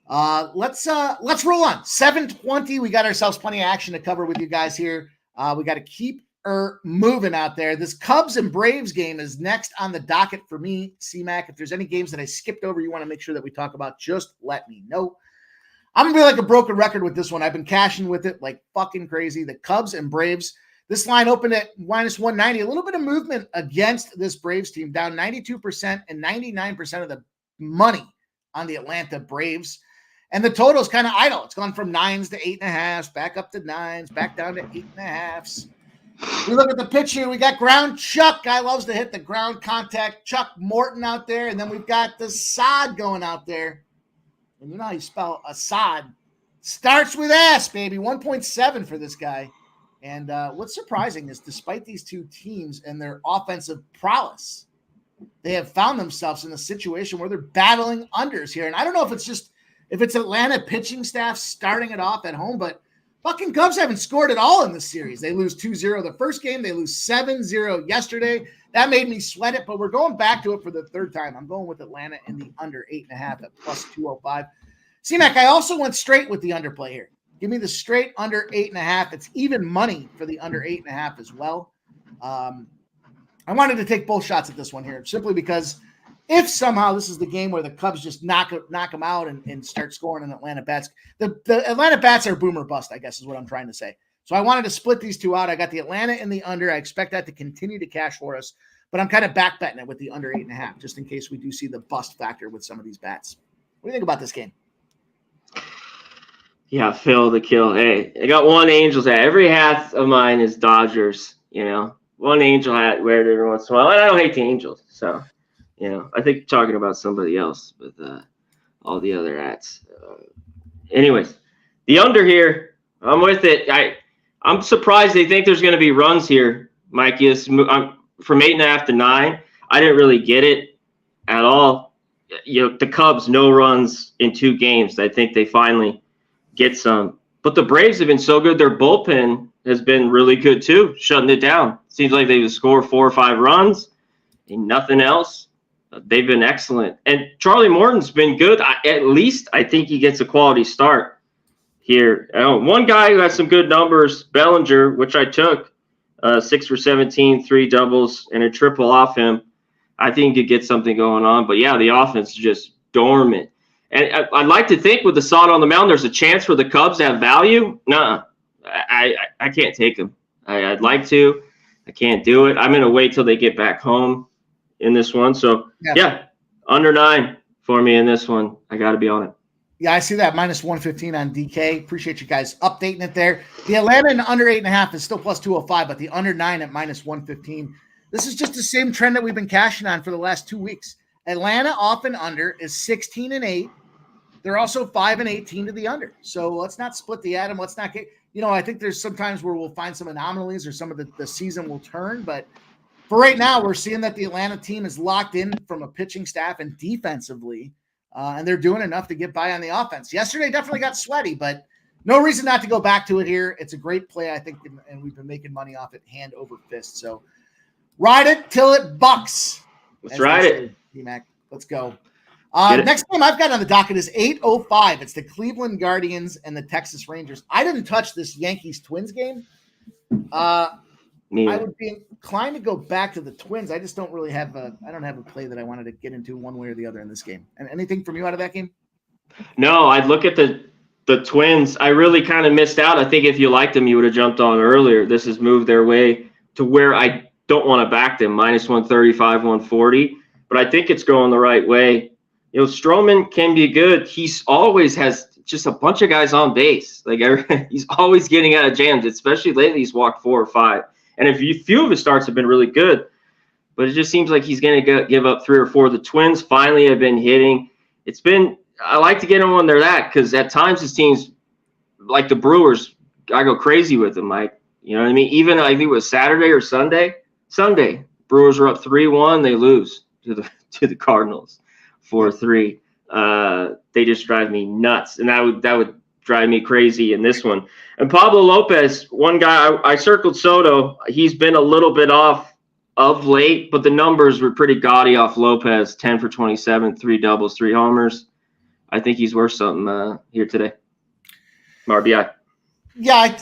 Let's roll on. 7:20. We got ourselves plenty of action to cover with you guys here. We got to keep moving out there. This Cubs and Braves game is next on the docket for me, C-Mac. If there's any games that I skipped over you want to make sure that we talk about, just let me know. I'm going to be like a broken record with this one. I've been cashing with it like fucking crazy. The Cubs and Braves. This line opened at minus 190. A little bit of movement against this Braves team, down 92% and 99% of the money on the Atlanta Braves. And the total is kind of idle. It's gone from 9s to 8.5, back up to 9s, back down to 8.5s. We look at the pitch here. We got ground Chuck. Guy loves to hit the ground contact. Chuck Morton out there. And then we've got the Assad going out there. And you know how you spell Assad. Starts with S, baby. 1.7 for this guy. And what's surprising is despite these two teams and their offensive prowess, they have found themselves in a situation where they're battling unders here. And I don't know if it's Atlanta pitching staff starting it off at home, but fucking Cubs haven't scored at all in this series. They lose 2-0 the first game. They lose 7-0 yesterday. That made me sweat it, but we're going back to it for the third time. I'm going with Atlanta in the under 8.5 at plus 205. C-Mac, I also went straight with the underplay here. Give me the straight under 8.5. It's even money for the under 8.5 as well. I wanted to take both shots at this one here simply because if somehow this is the game where the Cubs just knock them out and start scoring in Atlanta bats, the Atlanta bats are boom or bust, I guess is what I'm trying to say. So I wanted to split these two out. I got the Atlanta in the under. I expect that to continue to cash for us, but I'm kind of back betting it with the under 8.5 just in case we do see the bust factor with some of these bats. What do you think about this game? Yeah, Phil the kill. Hey, I got one Angels hat. Every hat of mine is Dodgers, you know. One Angel hat wear it every once in a while. And I don't hate the Angels. So, you know, I think you're talking about somebody else with all the other hats. Anyways, the under here, I'm with it. I'm surprised they think there's going to be runs here, Mikey. I'm from 8.5 to 9. I didn't really get it at all. You know, the Cubs, no runs in 2 games. I think they finally get some. But the Braves have been so good. Their bullpen has been really good too, shutting it down. Seems like they score 4 or 5 runs and nothing else. They've been excellent. And Charlie Morton's been good. At least I think he gets a quality start here. One guy who has some good numbers, Bellinger, which I took, 6 for 17, 3 doubles, and a triple off him. I think he could get something going on. But, yeah, the offense is just dormant. And I'd like to think with the Assad on the mound, there's a chance for the Cubs to have value. Nuh-uh. I can't take them. I'd like to. I can't do it. I'm going to wait till they get back home in this one. So, yeah, under 9 for me in this one. I got to be on it. Yeah, I see that minus 115 on DK. Appreciate you guys updating it there. The Atlanta in under 8.5 is still plus 205, but the under 9 at minus 115. This is just the same trend that we've been cashing on for the last 2 weeks. Atlanta off and under is 16-8. They're also 5-18 to the under. So let's not split the atom. Let's not get, I think there's sometimes where we'll find some anomalies or some of the season will turn. But for right now, we're seeing that the Atlanta team is locked in from a pitching staff and defensively, and they're doing enough to get by on the offense. Yesterday definitely got sweaty, but no reason not to go back to it here. It's a great play, I think, and we've been making money off it hand over fist. So ride it till it bucks. Let's ride it. D-Mac, let's go. Next game I've got on the docket is 8:05. It's the Cleveland Guardians and the Texas Rangers. I didn't touch this Yankees-Twins game. I would be inclined to go back to the Twins. I just don't really have a play that I wanted to get into one way or the other in this game. And anything from you out of that game? No, I'd look at the Twins. I really kind of missed out. I think if you liked them, you would have jumped on earlier. This has moved their way to where I don't want to back them, minus 135, 140. But I think it's going the right way. Stroman can be good. He's always has just a bunch of guys on base. Like he's always getting out of jams, especially lately. He's walked 4 or 5. And a few of his starts have been really good. But it just seems like he's going to give up 3 or 4. The Twins finally have been hitting. I like to get them when they're that because at times his teams, like the Brewers, I go crazy with them, Mike. You know what I mean? Even I think it was Saturday or Sunday. Brewers are up 3-1. They lose to the Cardinals. 4-3. They just drive me nuts, and that would drive me crazy in this one. And Pablo Lopez, one guy I circled Soto. He's been a little bit off of late, but the numbers were pretty gaudy off Lopez. 10 for 27, 3 doubles, 3 homers. I think he's worth something here today. RBI. Yeah,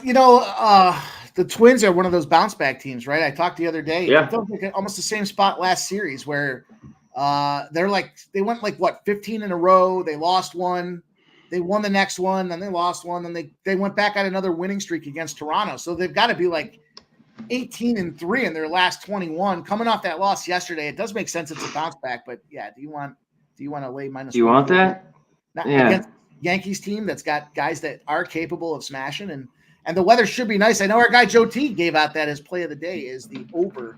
the Twins are one of those bounce back teams, right? I talked the other day. Yeah, it felt like almost the same spot last series where. They went 15 in a row. They lost 1. They won the next one, then they lost one, then they went back on another winning streak against Toronto. So they've got to be like 18-3 in their last 21. Coming off that loss yesterday, it does make sense it's a bounce back. But yeah, do you want to lay minus? Do you want that? Against Yankees team that's got guys that are capable of smashing, and the weather should be nice. I know our guy Joe T gave out that his play of the day is the over.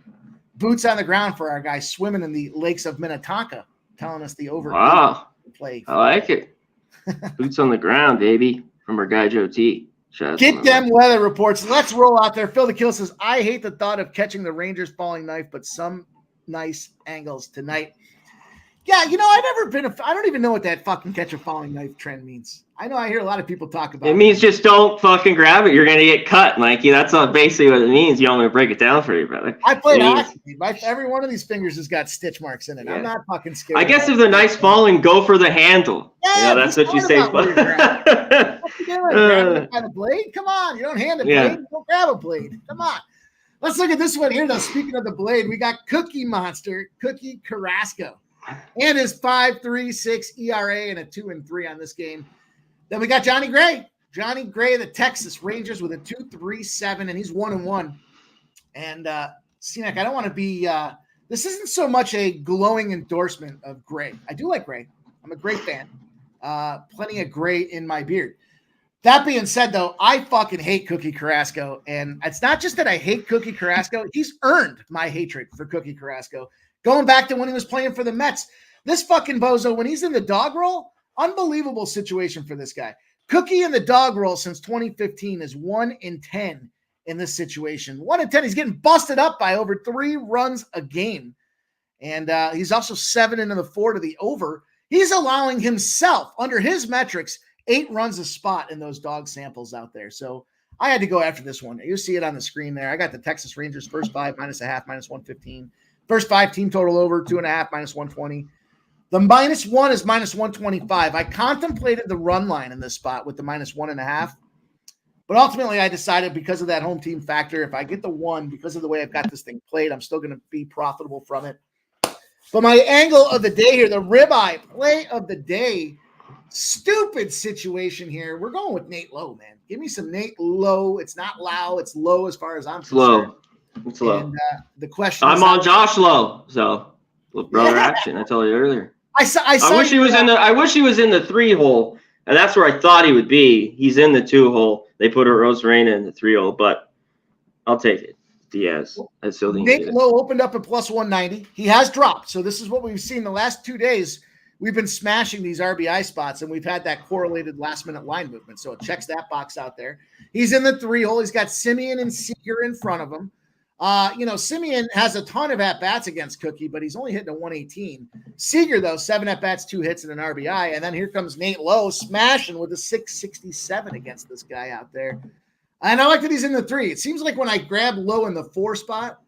Boots on the ground for our guys swimming in the lakes of Minnetonka, telling us the over. Wow, play. I like it. Boots on the ground, baby, from our guy Joe T. Get them weather reports. Let's roll out there. Phil the Kill says, I hate the thought of catching the Rangers falling knife, but some nice angles tonight. Yeah, I've never been I don't even know what that fucking catch a falling knife trend means. I know I hear a lot of people talk about it. It means just don't fucking grab it. You're going to get cut, Mikey. That's not basically what it means. You want me to break it down for you, brother. I played hockey. Every one of these fingers has got stitch marks in it. Yeah. I'm not fucking scared. I guess if the knife's falling, go for the handle. Yeah, that's what you say. What you doing? Grab it by the blade? Come on. You don't hand a blade. You don't grab a blade. Come on. Let's look at this one here, though. Speaking of the blade, we got Cookie Monster, Cookie Carrasco. And his 5.36 ERA and a 2-3 on this game. Then we got Johnny Gray. Johnny Gray, the Texas Rangers, with a 2.37, and he's 1-1. And C-Mac, I don't want to be this isn't so much a glowing endorsement of Gray. I do like Gray. I'm a Gray fan. Plenty of Gray in my beard. That being said, though, I fucking hate Cookie Carrasco. And it's not just that I hate Cookie Carrasco. He's earned my hatred for Cookie Carrasco. Going back to when he was playing for the Mets, this fucking bozo, when he's in the dog roll, unbelievable situation for this guy. Cookie in the dog roll since 2015 is 1-10 in this situation. 1-10. He's getting busted up by over 3 runs a game. And he's also 7 into the 4 to the over. He's allowing himself, under his metrics, 8 runs a spot in those dog samples out there. So I had to go after this one. You see it on the screen there. I got the Texas Rangers first 5, -0.5, -115. First 5 team total over 2.5, -120. The -1 is -125. I contemplated the run line in this spot with the -1.5, but ultimately I decided because of that home team factor, if I get the 1, because of the way I've got this thing played, I'm still going to be profitable from it. But my angle of the day here, the ribeye play of the day, stupid situation here. We're going with Nate Lowe, man. Give me some Nate Lowe. It's not Lau. It's Lowe as far as I'm concerned. Low. It's low. And the question I'm on Josh Lowe, so brother action. I told you earlier. I wish he was in the 3-hole, and that's where I thought he would be. He's in the 2-hole. They put a Rosarena in the 3-hole, but I'll take it. Diaz. I still think Nate Lowe opened up at +190. He has dropped. So this is what we've seen the last 2 days. We've been smashing these RBI spots, and we've had that correlated last-minute line movement. So it checks that box out there. He's in the 3-hole. He's got Simeon and Seager in front of him. Simeon has a ton of at-bats against Cookie, but he's only hitting a 118. Seager, though, 7 at-bats, 2 hits, and an RBI. And then here comes Nate Lowe smashing with a 667 against this guy out there. And I like that he's in the 3. It seems like when I grab Lowe in the 4 spot,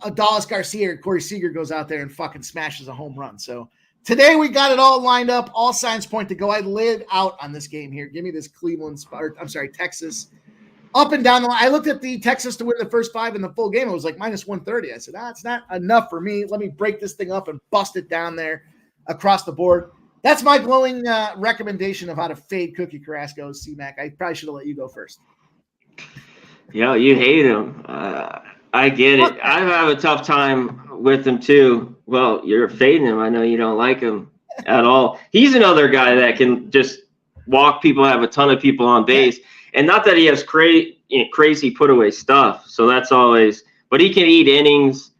Adolis Garcia or Corey Seager goes out there and fucking smashes a home run. So today we got it all lined up. All signs point to go. I laid out on this game here. Give me this Texas. Up and down the line. I looked at the Texas to win the first 5 in the full game. It was like -130. I said, it's not enough for me. Let me break this thing up and bust it down there across the board. That's my glowing recommendation of how to fade Cookie Carrasco, C-Mac. I probably should have let you go first. Yeah, you hate him. I get it. I have a tough time with him too. Well, you're fading him. I know you don't like him at all. He's another guy that can just walk people, have a ton of people on base. And not that he has crazy put away stuff. So that's always, but he can eat innings.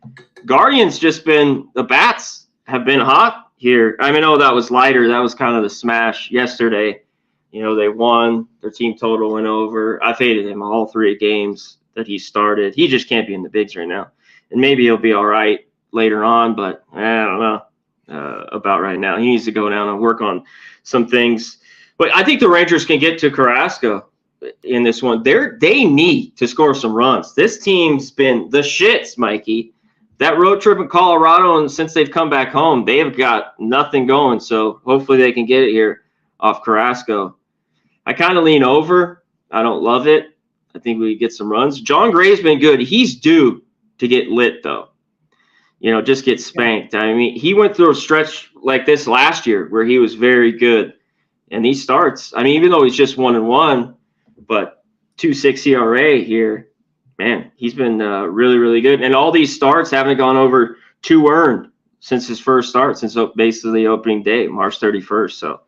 Guardians the bats have been hot here. I mean, that was lighter. That was kind of the smash yesterday. They won. Their team total went over. I faded him all 3 games that he started. He just can't be in the bigs right now. And maybe he'll be all right later on, but I don't know about right now. He needs to go down and work on some things. But I think the Rangers can get to Carrasco in this one. They need to score some runs. This team's been the shits, Mikey. That road trip in Colorado, and since they've come back home, they have got nothing going. So hopefully they can get it here off Carrasco. I kind of lean over. I don't love it. I think we get some runs. John Gray's been good. He's due to get lit, though. Just get spanked. I mean, he went through a stretch like this last year where he was very good. And these starts, I mean, even though he's just 1-1, but 2.6 ERA here, man, he's been really, really good. And all these starts haven't gone over 2 earned since his first start, since basically opening day, March 31st. So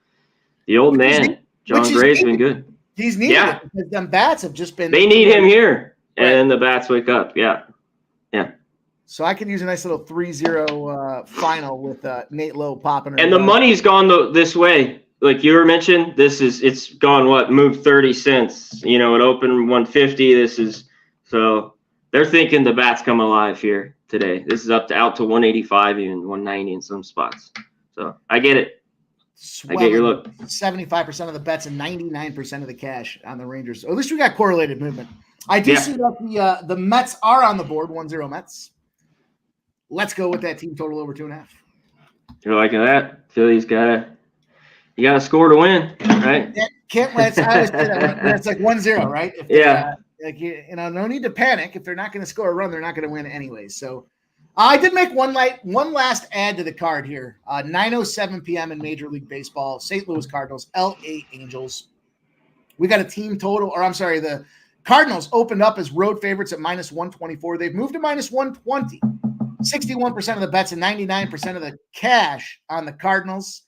the old man, John Gray's been good. He's needed it because them bats have just been. They need him here, and then the bats wake up. Yeah. So I could use a nice little 3-0 final with Nate Lowe popping. And the money's gone this way. Like you were mentioned, it's gone moved 30 cents. You know, it opened 150. So they're thinking the bats come alive here today. This is out to 185, even 190 in some spots. So I get it. I get your look. 75% of the bets and 99% of the cash on the Rangers. Or at least we got correlated movement. I do see that the Mets are on the board, 1-0 Mets. Let's go with that team total over 2.5. You're liking that? Philly's you got to score to win, right? I always say that when it's like 1-0, right? No need to panic. If they're not going to score a run, they're not going to win anyway. So I did make one last add to the card here. 9:07 p.m. in Major League Baseball, St. Louis Cardinals, LA Angels. We got a team total, the Cardinals opened up as road favorites at -124. They've moved to -120. 61% of the bets and 99% of the cash on the Cardinals.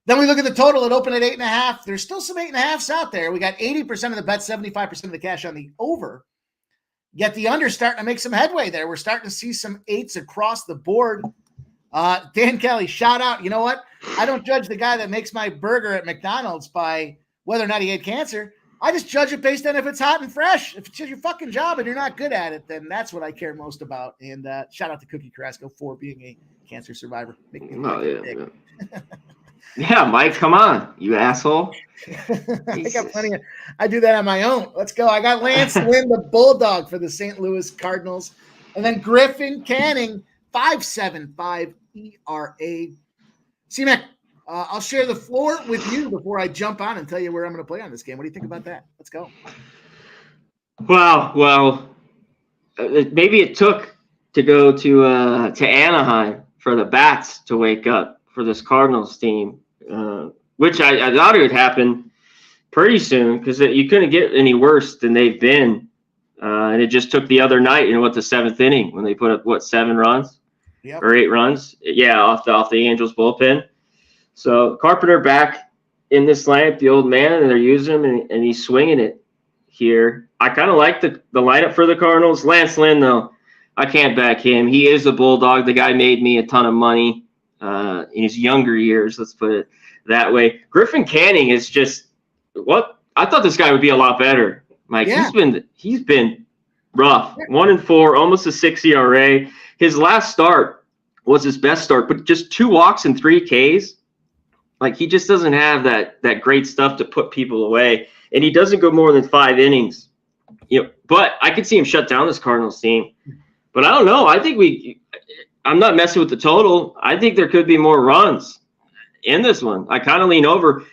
Then we look at the total. It opened at 8.5. There's still some 8.5s out there. We got 80% of the bets, 75% of the cash on the over. Yet the under starting to make some headway there. We're starting to see some 8s across the board. Dan Kelly, shout out. You know what? I don't judge the guy that makes my burger at McDonald's by whether or not he had cancer. I just judge it based on if it's hot and fresh. If it's just your fucking job and you're not good at it, then that's what I care most about. And shout out to Cookie Carrasco for being a cancer survivor. Yeah, Mike, come on, you asshole. I got plenty of. I do that on my own. Let's go. I got Lance Lynn, the Bulldog for the St. Louis Cardinals, and then Griffin Canning, 5.75 ERA. C-Mac, I'll share the floor with you before I jump on and tell you where I'm going to play on this game. What do you think about that? Let's go. Wow. Well, maybe it took to go to Anaheim for the bats to wake up for this Cardinals team, which I thought it would happen pretty soon because you couldn't get any worse than they've been. And it just took the other night, the 7th inning when they put up, 7 runs or 8 runs? Yeah, off the Angels bullpen. So Carpenter back in this lineup, the old man, and they're using him, and he's swinging it here. I kind of like the lineup for the Cardinals. Lance Lynn, though, I can't back him. He is a Bulldog. The guy made me a ton of money in his younger years, let's put it that way. Griffin Canning is just I thought this guy would be a lot better, Mike. Yeah. He's been rough. 1-4, almost a 6 ERA. His last start was his best start, but just 2 walks and 3 Ks. Like, he just doesn't have that great stuff to put people away, and he doesn't go more than 5 innings. But I could see him shut down this Cardinals team. But I don't know. I think I'm not messing with the total. I think there could be more runs in this one. I kind of lean over,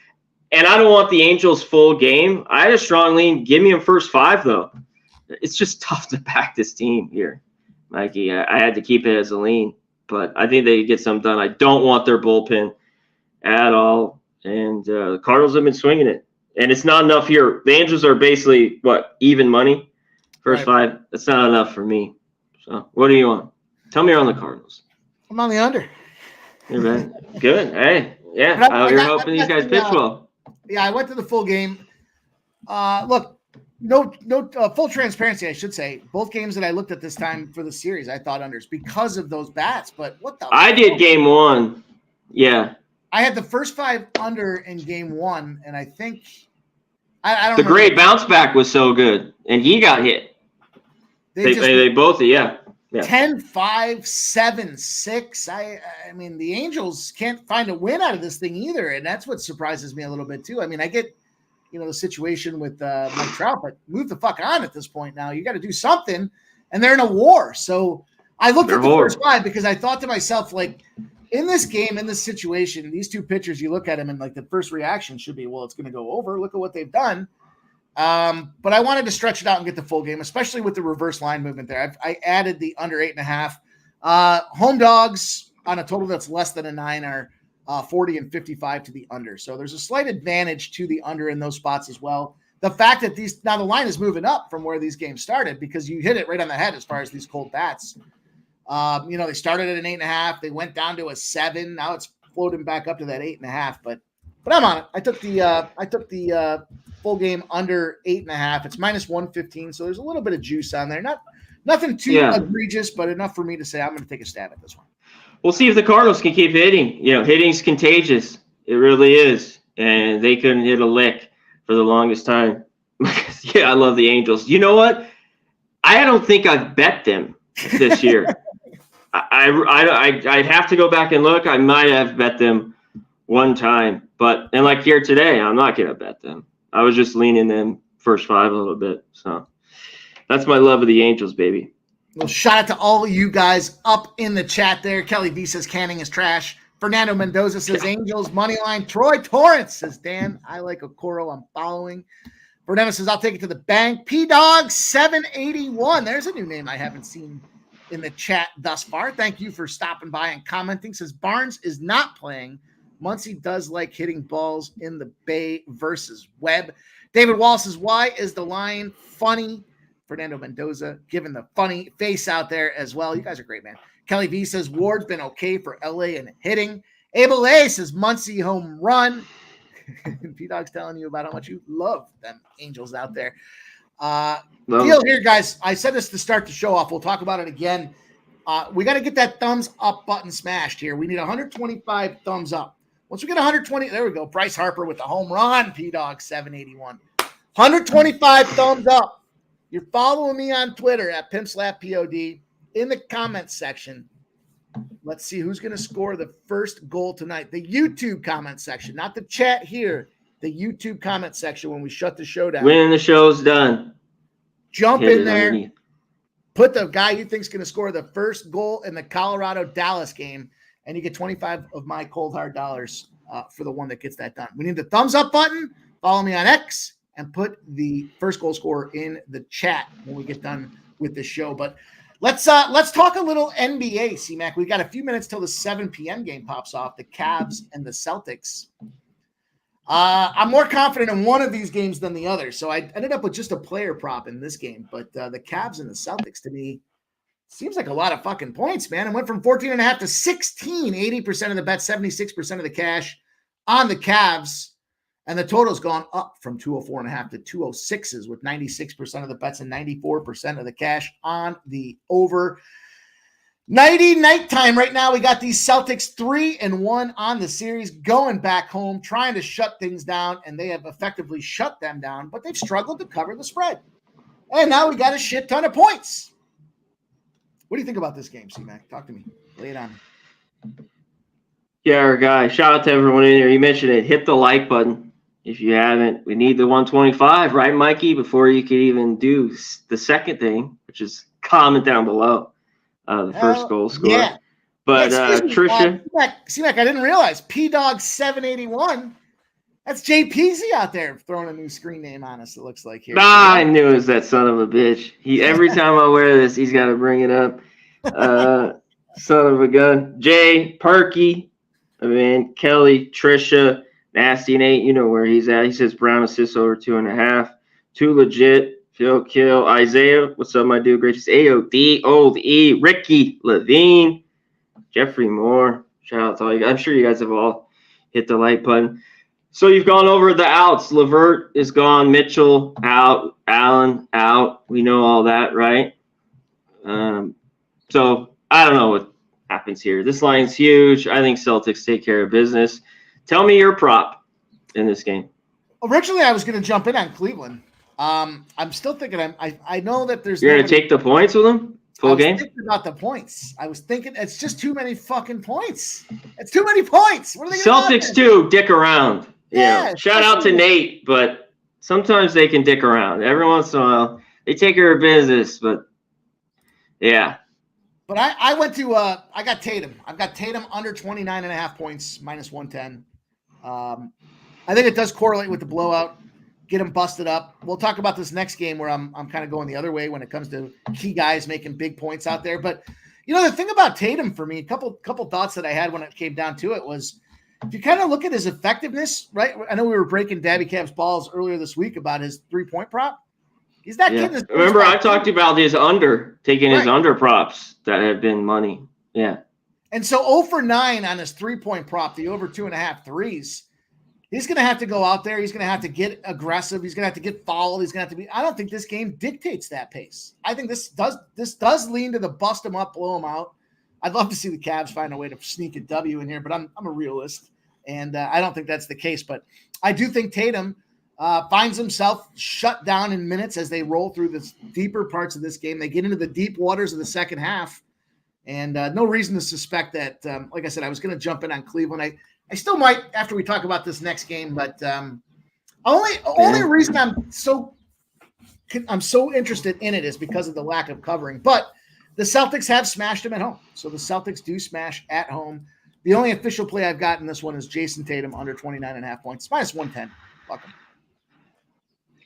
and I don't want the Angels full game. I had a strong lean. Give me them first 5, though. It's just tough to back this team here, Mikey. I had to keep it as a lean, but I think they could get something done. I don't want their bullpen at all, and the Cardinals have been swinging it, and it's not enough here. The Angels are basically even money first 5. That's not enough for me. So what do you want? Tell me you're on the Cardinals. I'm on the under. You're right. Good. Hey, yeah. You're hoping these guys pitch well. Yeah, I went to the full game. Look, no full transparency, I should say. Both games that I looked at this time for the series, I thought unders because of those bats. But what the? I did game 1. Yeah. I had the first 5 under in game 1, and I think I don't. The great bounce back was so good, and he got hit. They both, yeah. 10-5, 7-6. I mean, the Angels can't find a win out of this thing either, and that's what surprises me a little bit too. I mean, I get, the situation with Mike Trout, but move the fuck on at this point now. You got to do something, and they're in a war. So I looked at the first 5 because I thought to myself, like, in this game, in this situation, these 2 pitchers, you look at them and the first reaction should be, well, it's going to go over. Look at what they've done. But I wanted to stretch it out and get the full game, especially with the reverse line movement there. I added the under 8.5. Home dogs on a total that's less than a 9 are 40 and 55 to the under. So there's a slight advantage to the under in those spots as well. The fact that now the line is moving up from where these games started, because you hit it right on the head as far as these cold bats. They started at an 8.5. They went down to a 7. Now it's floating back up to that 8.5. But I'm on it. I took the full game under 8.5. It's minus 115. So there's a little bit of juice on there. Nothing too egregious, but enough for me to say I'm going to take a stab at this one. We'll see if the Cardinals can keep hitting. Hitting's contagious. It really is. And they couldn't hit a lick for the longest time. I love the Angels. You know what? I don't think I've bet them this year. I'd have to go back and look. I might have bet them one time. And like here today, I'm not going to bet them. I was just leaning them first 5 a little bit. So that's my love of the Angels, baby. Well, shout out to all of you guys up in the chat there. Kelly V says Canning is trash. Fernando Mendoza says Angels money line. Troy Torrance says Dan, I like Okoro. I'm following. Fernando says I'll take it to the bank. P-Dog 781. There's a new name I haven't seen in the chat thus far. Thank you for stopping by and commenting. Says Barnes is not playing. Muncy does like hitting balls in the Bay versus Webb. David Wall says, why is the line funny? Fernando Mendoza giving the funny face out there as well. You guys are great, man. Kelly V says Ward's been okay for LA and hitting. Abel A says Muncy home run. P-Dog's telling you about how much you love them Angels out there. Deal here, guys. I said this to start the show off. We'll talk about it again. We got to get that thumbs up button smashed here. We need 125 thumbs up. Once we get 120, there we go. Bryce Harper with the home run. P-Dog 781. 125 thumbs up. You're following me on Twitter at PimpSlapPOD. In the comments section, let's see who's going to score the first goal tonight. The YouTube comment section, not the chat here. The YouTube comment section when we shut the show down. When the show's done. Jump in there. Underneath. Put the guy you think's going to score the first goal in the Colorado-Dallas game, and you get 25 of my cold hard dollars for the one that gets that done. We need the thumbs up button. Follow me on X and put the first goal scorer in the chat when we get done with the show. But let's talk a little NBA, C-Mac. We've got a few minutes till the 7 p.m. game pops off, the Cavs and the Celtics. I'm more confident in one of these games than the other, so I ended up with just a player prop in this game. But the Cavs and the Celtics, to me, seems like a lot of fucking points, man. It went from 14.5 to 16, 80% of the bet, 76% of the cash on the Cavs. And the total's gone up from 204.5 to 206s with 96% of the bets and 94% of the cash on the over. Nighttime right now. We got these Celtics 3-1 on the series, going back home, trying to shut things down, and they have effectively shut them down, but they've struggled to cover the spread. And now we got a shit ton of points. What do you think about this game, C-Mac? Talk to me. Lay it on. Yeah, our guy. Shout out to everyone in here. You mentioned it. Hit the like button. If you haven't, we need the 125, right, Mikey, before you could even do the second thing, which is comment down below the first goal score. Yeah. But Trisha. C-Mac, I didn't realize. P-Dog 781. That's JPZ out there throwing a new screen name on us, it looks like here. I knew it was that son of a bitch. Every time I wear this, he's got to bring it up. Son of a gun. Jay, Perky, Kelly, Trisha, Nasty Nate, you know where he's at. He says Brown assists over 2.5. Too legit. Phil Kill. Isaiah, what's up, my dude? Great to see AOD, Old E, Ricky, Levine, Jeffrey Moore. Shout out to all you guys. I'm sure you guys have all hit the like button. So you've gone over the outs. Levert is gone. Mitchell out. Allen out. We know all that, right? So I don't know what happens here. This line's huge. I think Celtics take care of business. Tell me your prop in this game. Originally, I was going to jump in on Cleveland. I'm still thinking. I know that there's. You're going to take the points with them full game. I was thinking about the points. I was thinking it's just too many fucking points. It's too many points. What are they? Celtics too dick around. Yeah. Shout out to Nate, but sometimes they can dick around. Every once in a while, they take care of business. But yeah. But I went to I got Tatum. I've got Tatum under 29.5 points, minus 110. I think it does correlate with the blowout. Get him busted up. We'll talk about this next game where I'm kind of going the other way when it comes to key guys making big points out there. But, the thing about Tatum for me, a couple thoughts that I had when it came down to it was, he had 15 points in 7 games. He had 15 points in 7 games. And I think it's just too many fucking points. What are they gonna do? if you kind of look at his effectiveness, right? I know we were breaking Dabby Cab's balls earlier this week about his 3-point prop. He's that kid. Remember, I talked about his taking his under props that have been money. Yeah. And so 0 for 9 on his 3-point prop, the over 2.5 threes. He's going to have to go out there. He's going to have to get aggressive. He's going to have to get fouled. He's going to have to be. I don't think this game dictates that pace. I think this does lean to the bust him up, blow him out. I'd love to see the Cavs find a way to sneak a W in here, but I'm a realist, and I don't think that's the case. But I do think Tatum finds himself shut down in minutes as they roll through the deeper parts of this game. They get into the deep waters of the second half, and no reason to suspect that. Like I said, I was going to jump in on Cleveland. I still might after we talk about this next game, but only reason I'm so interested in it is because of the lack of covering. But the Celtics have smashed them at home, so the Celtics do smash at home. The only official play I've got in this one is Jason Tatum under 29.5 points. It's minus 110. Fuck him.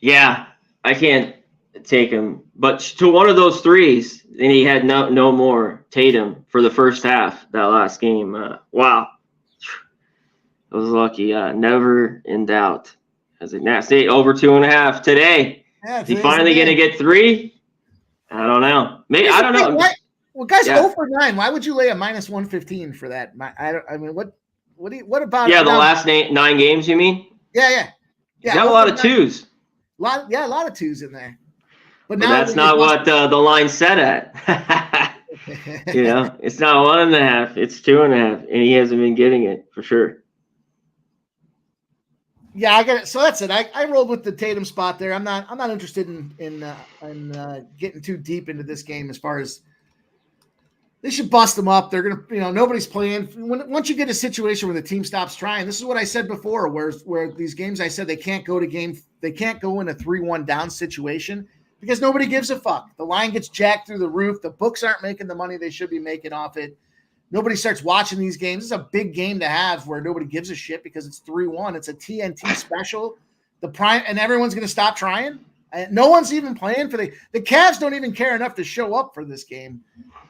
Yeah, I can't take him, but to one of those threes, and he had no more Tatum for the first half that last game. Wow. I was lucky. Never in doubt. As a Nat State over 2.5 today. Yeah, is he finally going to get 3? I don't know. Maybe I don't know. Well, guys, 0 for 9. Why would you lay a minus 115 for that? I mean, what about? Yeah, the last 9 games. You mean? Yeah. You got a lot of 2s. A lot of 2s in there. But now that's not what the line set at. It's not 1.5. It's 2.5, and he hasn't been getting it for sure. Yeah, I got it. So that's it. I rolled with the Tatum spot there. I'm not interested in getting too deep into this game as far as they should bust them up. They're gonna, nobody's playing. Once you get a situation where the team stops trying, this is what I said before. Where these games, I said they can't go in a 3-1 down situation because nobody gives a fuck. The line gets jacked through the roof. The books aren't making the money they should be making off it. Nobody starts watching these games. This is a big game to have where nobody gives a shit because it's 3-1. It's a TNT special. And everyone's going to stop trying. No one's even playing for the Cavs don't even care enough to show up for this game.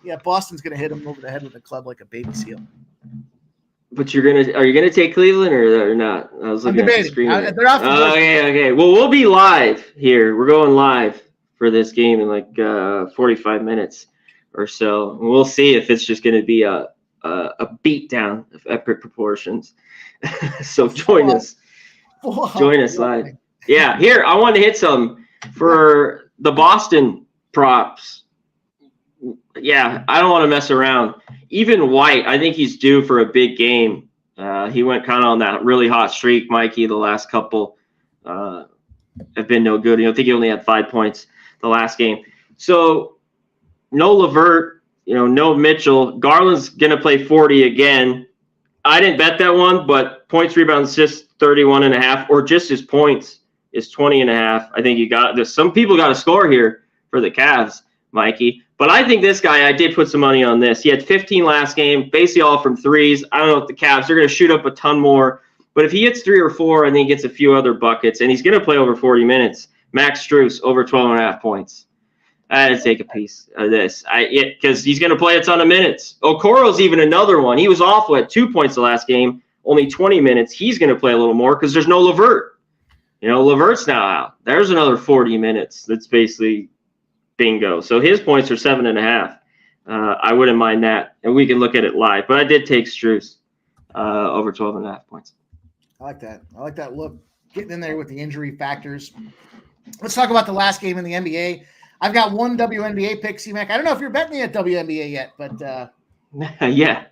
Yeah, Boston's going to hit them over the head with a club like a baby seal. But are you gonna take Cleveland or not? I was looking at the screen. They're off. Okay. Well, we'll be live here. We're going live for this game in like 45 minutes or so. And we'll see if it's just going to be a beatdown of epic proportions. So join us. Join us live. Yeah, here, I want to hit some for the Boston props. Yeah, I don't want to mess around. Even White, I think he's due for a big game. He went kind of on that really hot streak, Mikey, the last couple have been no good. I think he only had 5 points the last game. So no LeVert, no Mitchell. Garland's going to play 40 again. I didn't bet that one, but points, rebounds, assists, 31.5, or just his points is 20.5. I think you got this. Some people got a score here for the Cavs, Mikey. But I think this guy, I did put some money on this. He had 15 last game, basically all from threes. I don't know if the Cavs are going to shoot up a ton more. But if he hits 3 or 4, I think he gets a few other buckets. And he's going to play over 40 minutes. Max Strus, over 12.5 points. I had to take a piece of this because he's going to play a ton of minutes. Okoro's even another one. He was awful at 2 points the last game, only 20 minutes. He's going to play a little more because there's no LeVert. LeVert's now out. There's another 40 minutes. That's basically bingo. So his points are 7.5. I wouldn't mind that. And we can look at it live. But I did take Strus over 12.5 points. I like that. I like that look. Getting in there with the injury factors. Let's talk about the last game in the NBA. I've got one WNBA pick, C-Mac. I don't know if you're betting me at WNBA yet, but yeah.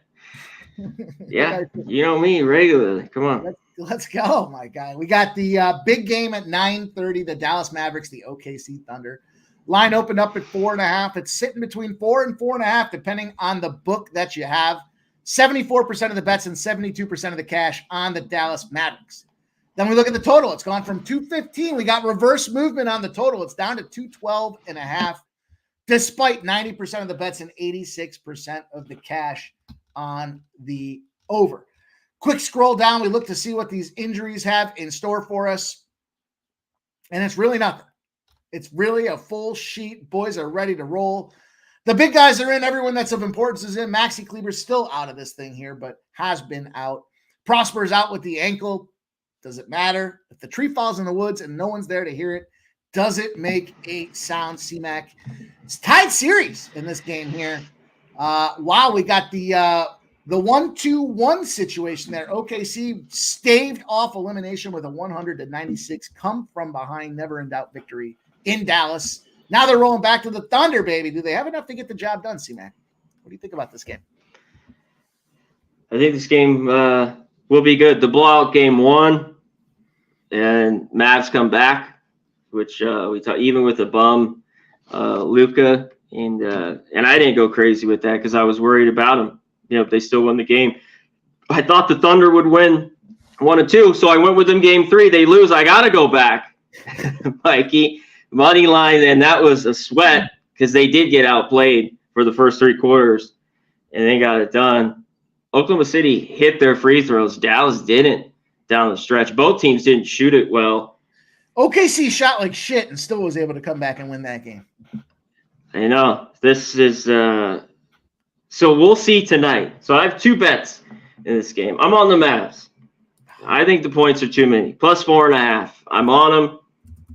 Yeah. You know me regularly. Come on. Let's go, my guy. We got the big game at 9:30, the Dallas Mavericks, the OKC Thunder. Line opened up at 4.5. It's sitting between 4 and 4.5, depending on the book that you have. 74% of the bets and 72% of the cash on the Dallas Mavericks. Then we look at the total. It's gone from 215. We got reverse movement on the total. It's down to 212.5, despite 90% of the bets and 86% of the cash on the over. Quick scroll down. We look to see what these injuries have in store for us. And it's really nothing. It's really a full sheet. Boys are ready to roll. The big guys are in. Everyone that's of importance is in. Maxi Kleber's still out of this thing here, but has been out. Prosper's out with the ankle. Does it matter? If the tree falls in the woods and no one's there to hear it, does it make a sound, C-Mac? It's tied series in this game here. Wow, we got the 1-2-1 situation there. OKC staved off elimination with a 100-96 come from behind, never in doubt victory in Dallas. Now they're rolling back to the Thunder, baby. Do they have enough to get the job done, C-Mac? What do you think about this game? I think this game will be good. The blowout game 1, and Mavs come back, which we thought even with the bum, Luka, and I didn't go crazy with that because I was worried about him. If they still won the game. I thought the Thunder would win 1-2, so I went with them game 3. They lose. I got to go back, Mikey. Money line, and that was a sweat because they did get outplayed for the first 3 quarters, and they got it done. Oklahoma City hit their free throws. Dallas didn't down the stretch. Both teams didn't shoot it well. OKC shot like shit and still was able to come back and win that game. I know. This is so we'll see tonight. So I have 2 bets in this game. I'm on the Mavs. I think the points are too many. Plus 4.5. I'm on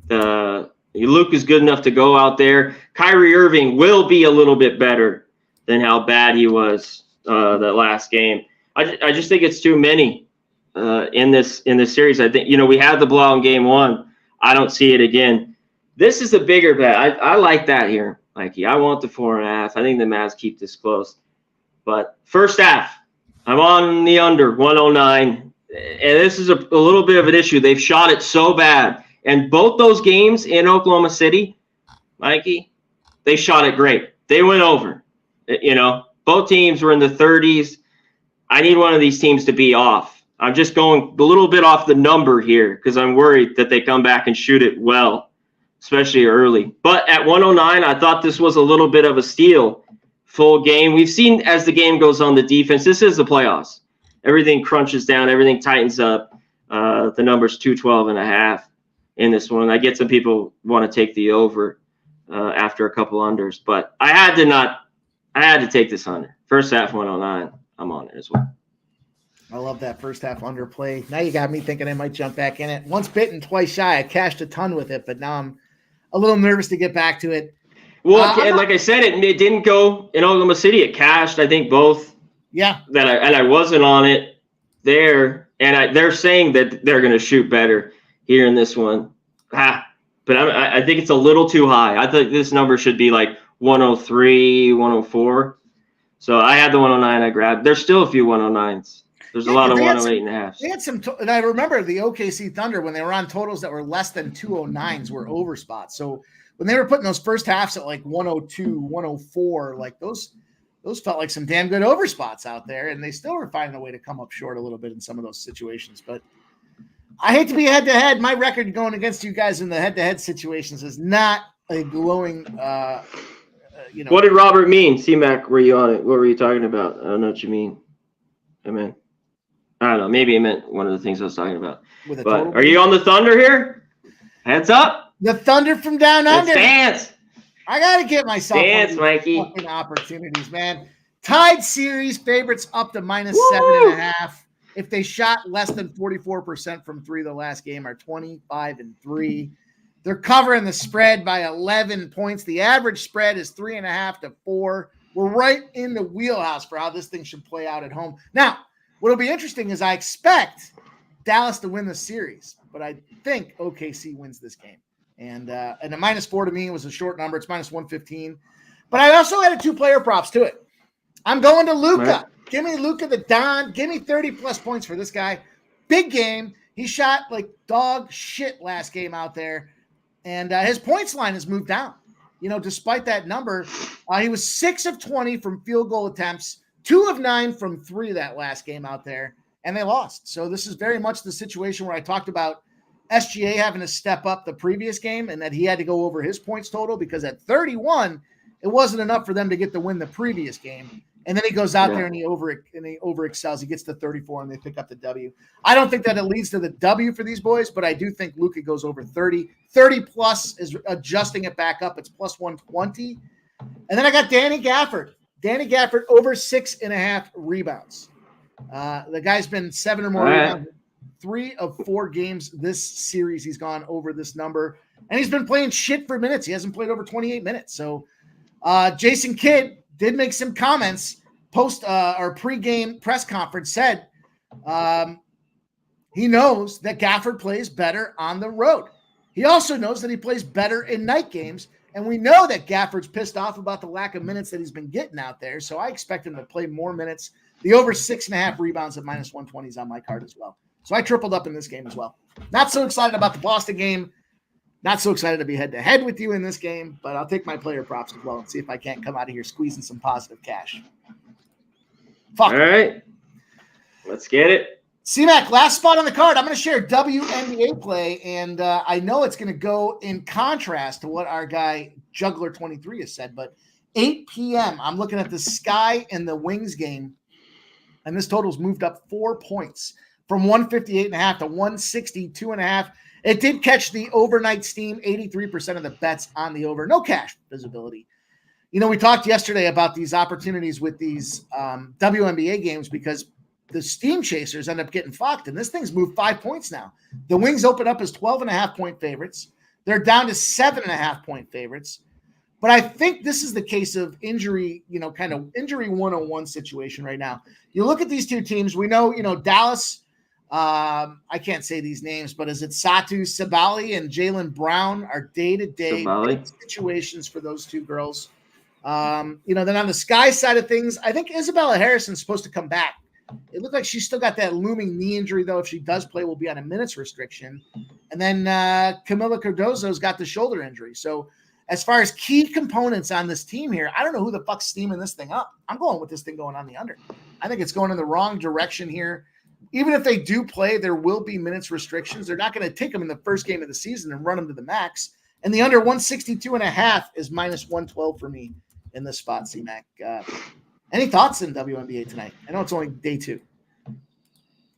them. Luke is good enough to go out there. Kyrie Irving will be a little bit better than how bad he was that last game. I just think it's too many in this series. I think we had the blowout in game 1. I don't see it again. This is a bigger bet. I like that here, Mikey. I want the 4.5. I think the Mavs keep this close. But first half, I'm on the under 109, and this is a little bit of an issue. They've shot it so bad. And both those games in Oklahoma City, Mikey, they shot it great. They went over. Both teams were in the 30s. I need one of these teams to be off. I'm just going a little bit off the number here because I'm worried that they come back and shoot it well, especially early. But at 109, I thought this was a little bit of a steal. Full game. We've seen as the game goes on the defense, this is the playoffs. Everything crunches down. Everything tightens up. The number's 212.5. In this one. I get some people want to take the over after a couple unders, but I had to take this under. First half 109. I'm on it as well. I love that first half underplay. Now you got me thinking I might jump back in it. Once bitten, twice shy. I cashed a ton with it, but now I'm a little nervous to get back to it. Well, like I said, it didn't go in Oklahoma City. It cashed, I think, both. Yeah. I wasn't on it there, and they're saying that they're going to shoot better here in this one. But I think it's a little too high. I think this number should be like 103, 104. So I had the 109 I grabbed. There's still a few 109s. There's a lot of 108.5. They had some, and I remember the OKC Thunder when they were on totals that were less than 209s were over spots. So when they were putting those first halves at like 102, 104, like those felt like some damn good over spots out there, and they still were finding a way to come up short a little bit in some of those situations. But I hate to be head-to-head. My record going against you guys in the head-to-head situations is not a glowing, What did Robert mean? C-Mac, were you on it? What were you talking about? I don't know what you mean. I don't know. Maybe he meant one of the things I was talking about. But are you on the Thunder here? Heads up. The Thunder from down under. Let's dance. I got to get myself Mikey. Fucking opportunities, man. Tied series, favorites up to -7.5. If they shot less than 44% from 3 the last game, are 25-3. They're covering the spread by 11 points. The average spread is 3.5 to 4. We're right in the wheelhouse for how this thing should play out at home. Now, what'll be interesting is I expect Dallas to win the series, but I think OKC wins this game. And a -4 to me was a short number. It's -115. But I also added 2 player props to it. I'm going to Luka. Right. Give me Luka the Don. Give me 30-plus points for this guy. Big game. He shot like dog shit last game out there. And his points line has moved down. Despite that number, he was 6 of 20 from field goal attempts, 2 of 9 from 3 that last game out there, and they lost. So this is very much the situation where I talked about SGA having to step up the previous game and that he had to go over his points total because at 31, it wasn't enough for them to get the win the previous game. And then he goes out there and he over excels. He gets to 34 and they pick up the W. I don't think that it leads to the W for these boys, but I do think Luka goes over 30. 30 plus is adjusting it back up. It's plus 120. And then I got Danny Gafford. Danny Gafford over 6.5 rebounds. The guy's been 7 or more rebounds. 3 of 4 games this series, he's gone over this number. And he's been playing shit for minutes. He hasn't played over 28 minutes. So Jason Kidd did make some comments post or pre-game press conference, said he knows that Gafford plays better on the road. He also knows that he plays better in night games. And we know that Gafford's pissed off about the lack of minutes that he's been getting out there. So I expect him to play more minutes. The over 6.5 rebounds at -120 is on my card as well. So I tripled up in this game as well. Not so excited about the Boston game. Not so excited to be head-to-head with you in this game, but I'll take my player props as well and see if I can't come out of here squeezing some positive cash. Fuck. All right. Let's get it. C-Mac, last spot on the card. I'm going to share WNBA play, and I know it's going to go in contrast to what our guy Juggler23 has said, but 8 p.m., I'm looking at the Sky and the Wings game, and this total's moved up 4 points from 158.5 to 162.5. It did catch the overnight steam, 83% of the bets on the over. No cash visibility. You know, we talked yesterday about these opportunities with these WNBA games because the steam chasers end up getting fucked, and this thing's moved 5 points now. The Wings open up as 12.5-point favorites. They're down to 7.5-point favorites. But I think this is the case of injury, kind of injury 101 situation right now. You look at these two teams. We know, Dallas, I can't say these names, but is it Satu Sabali and Jaylen Brown are day-to-day situations for those two girls. Then on the Sky side of things, I think Isabella Harrison's supposed to come back. It looked like she's still got that looming knee injury, though. If she does play, will be on a minutes restriction. And then Camila Cardozo's got the shoulder injury. So as far as key components on this team here, I don't know who the fuck's steaming this thing up. I'm going with this thing going on the under. I think it's going in the wrong direction here. Even if they do play, there will be minutes restrictions. They're not going to take them in the first game of the season and run them to the max. And the under 162.5 is -112 for me in this spot, C-Mac. Any thoughts in WNBA tonight? I know it's only day 2.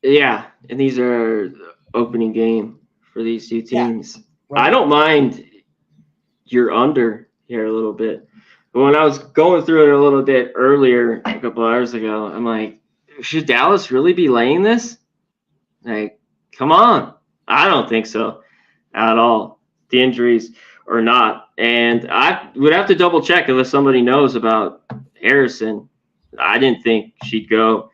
Yeah, and these are the opening game for these two teams. Yeah, right. I don't mind your under here a little bit. But when I was going through it a little bit earlier, a couple hours ago, I'm like, should Dallas really be laying this? Like, come on. I don't think so at all. The injuries or not. And I would have to double check unless somebody knows about Harrison. I didn't think she'd go.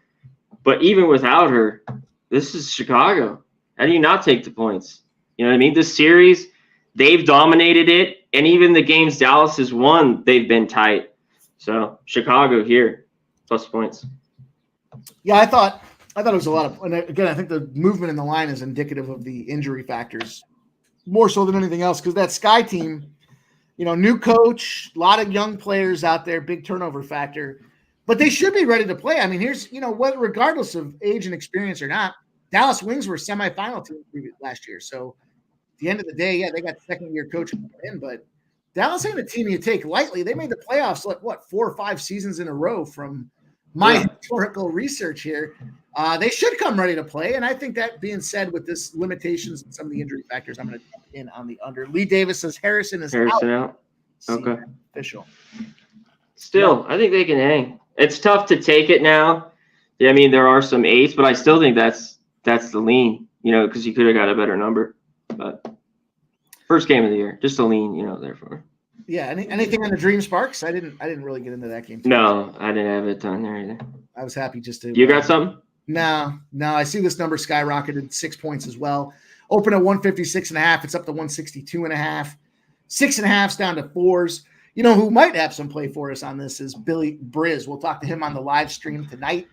But even without her, this is Chicago. How do you not take the points? You know what I mean? This series, they've dominated it. And even the games Dallas has won, they've been tight. So Chicago here, plus points. Yeah, I thought it was a lot of, and again, I think the movement in the line is indicative of the injury factors more so than anything else. Because that Sky team, new coach, a lot of young players out there, big turnover factor. But they should be ready to play. I mean, here's, regardless of age and experience or not, Dallas Wings were semifinal team last year. So at the end of the day, yeah, they got second-year coach in, but Dallas ain't a team you take lightly. They made the playoffs, 4 or 5 seasons in a row from my historical research here. They should come ready to play. And I think that being said, with this limitations and some of the injury factors, I'm going to jump in on the under. Lee Davis says Harrison is out. Okay. Official. Still, I think they can hang. It's tough to take it now. Yeah, I mean, there are some 8s, but I still think that's the lean, because you could have got a better number. But first game of the year, just a lean, therefore. Yeah. Anything on the Dream Sparks? I didn't really get into that game. No, I didn't have it on there either. I was happy just to. You got something? No. I see this number skyrocketed 6 points as well. Open at 156.5. It's up to 162.5. 6.5's down to 4s. Who might have some play for us on this is Billy Briz. We'll talk to him on the live stream tonight.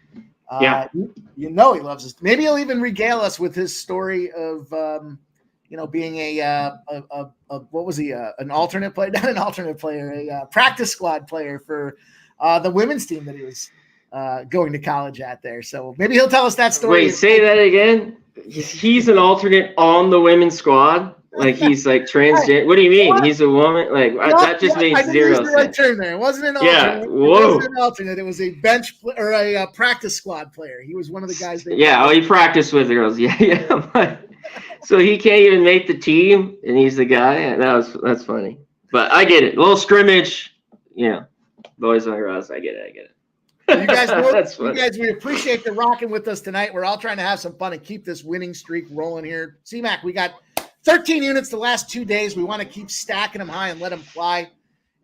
Yeah. He loves us. Maybe he'll even regale us with his story of, being what was he? An alternate player, not an alternate player, a practice squad player for the women's team that he was going to college at there. So maybe he'll tell us that story. Wait, say that again. He's an alternate on the women's squad. Like he's like transgender. What do you mean? What? He's a woman? Like that just makes zero sense. Right term there. It wasn't an alternate. Yeah. Whoa. It wasn't an alternate. It was a bench or a practice squad player. He was one of the guys. He practiced with the girls. Yeah. So he can't even make the team, and he's the guy. That's funny. But I get it. A little scrimmage. Boys on girls. I get it. You guys know, That's funny. you guys, we appreciate the rocking with us tonight. We're all trying to have some fun and keep this winning streak rolling here. C-Mac, we got 13 units the last 2 days. We want to keep stacking them high and let them fly.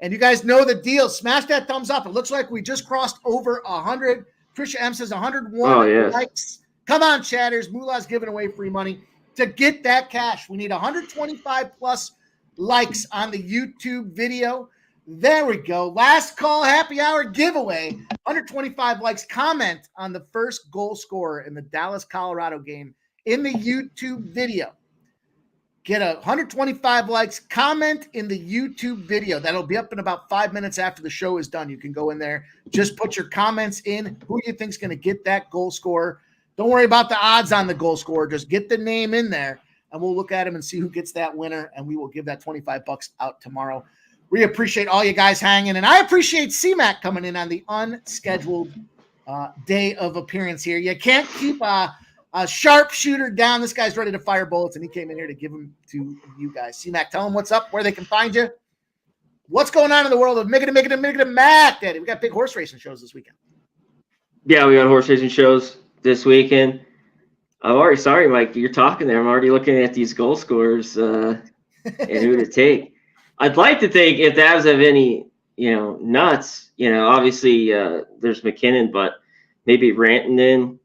And you guys know the deal. Smash that thumbs up. It looks like we just crossed over 100. Trisha M says 101 likes. Come on, chatters. Moolah's giving away free money. To get that cash, we need 125 plus likes on the YouTube video. There we go. Last call happy hour giveaway. 125 likes. Comment on the first goal scorer in the Dallas-Colorado game in the YouTube video. Get 125 likes. Comment in the YouTube video. That'll be up in about 5 minutes after the show is done. You can go in there. Just put your comments in. Who you think's going to get that goal scorer? Don't worry about the odds on the goal scorer. Just get the name in there, and we'll look at him and see who gets that winner, and we will give that $25 out tomorrow. We appreciate all you guys hanging, and I appreciate C-Mac coming in on the unscheduled day of appearance here. You can't keep a sharpshooter down. This guy's ready to fire bullets, and he came in here to give them to you guys. C-Mac, tell them what's up, where they can find you. What's going on in the world of Miggity Mac, Daddy? We got big horse racing shows this weekend. Yeah, we got horse racing shows this weekend. I'm already sorry, Mike. You're talking there. I'm already looking at these goal scorers and who to take. I'd like to think if the Avs have any, nuts, obviously there's McKinnon, but maybe Rantanen.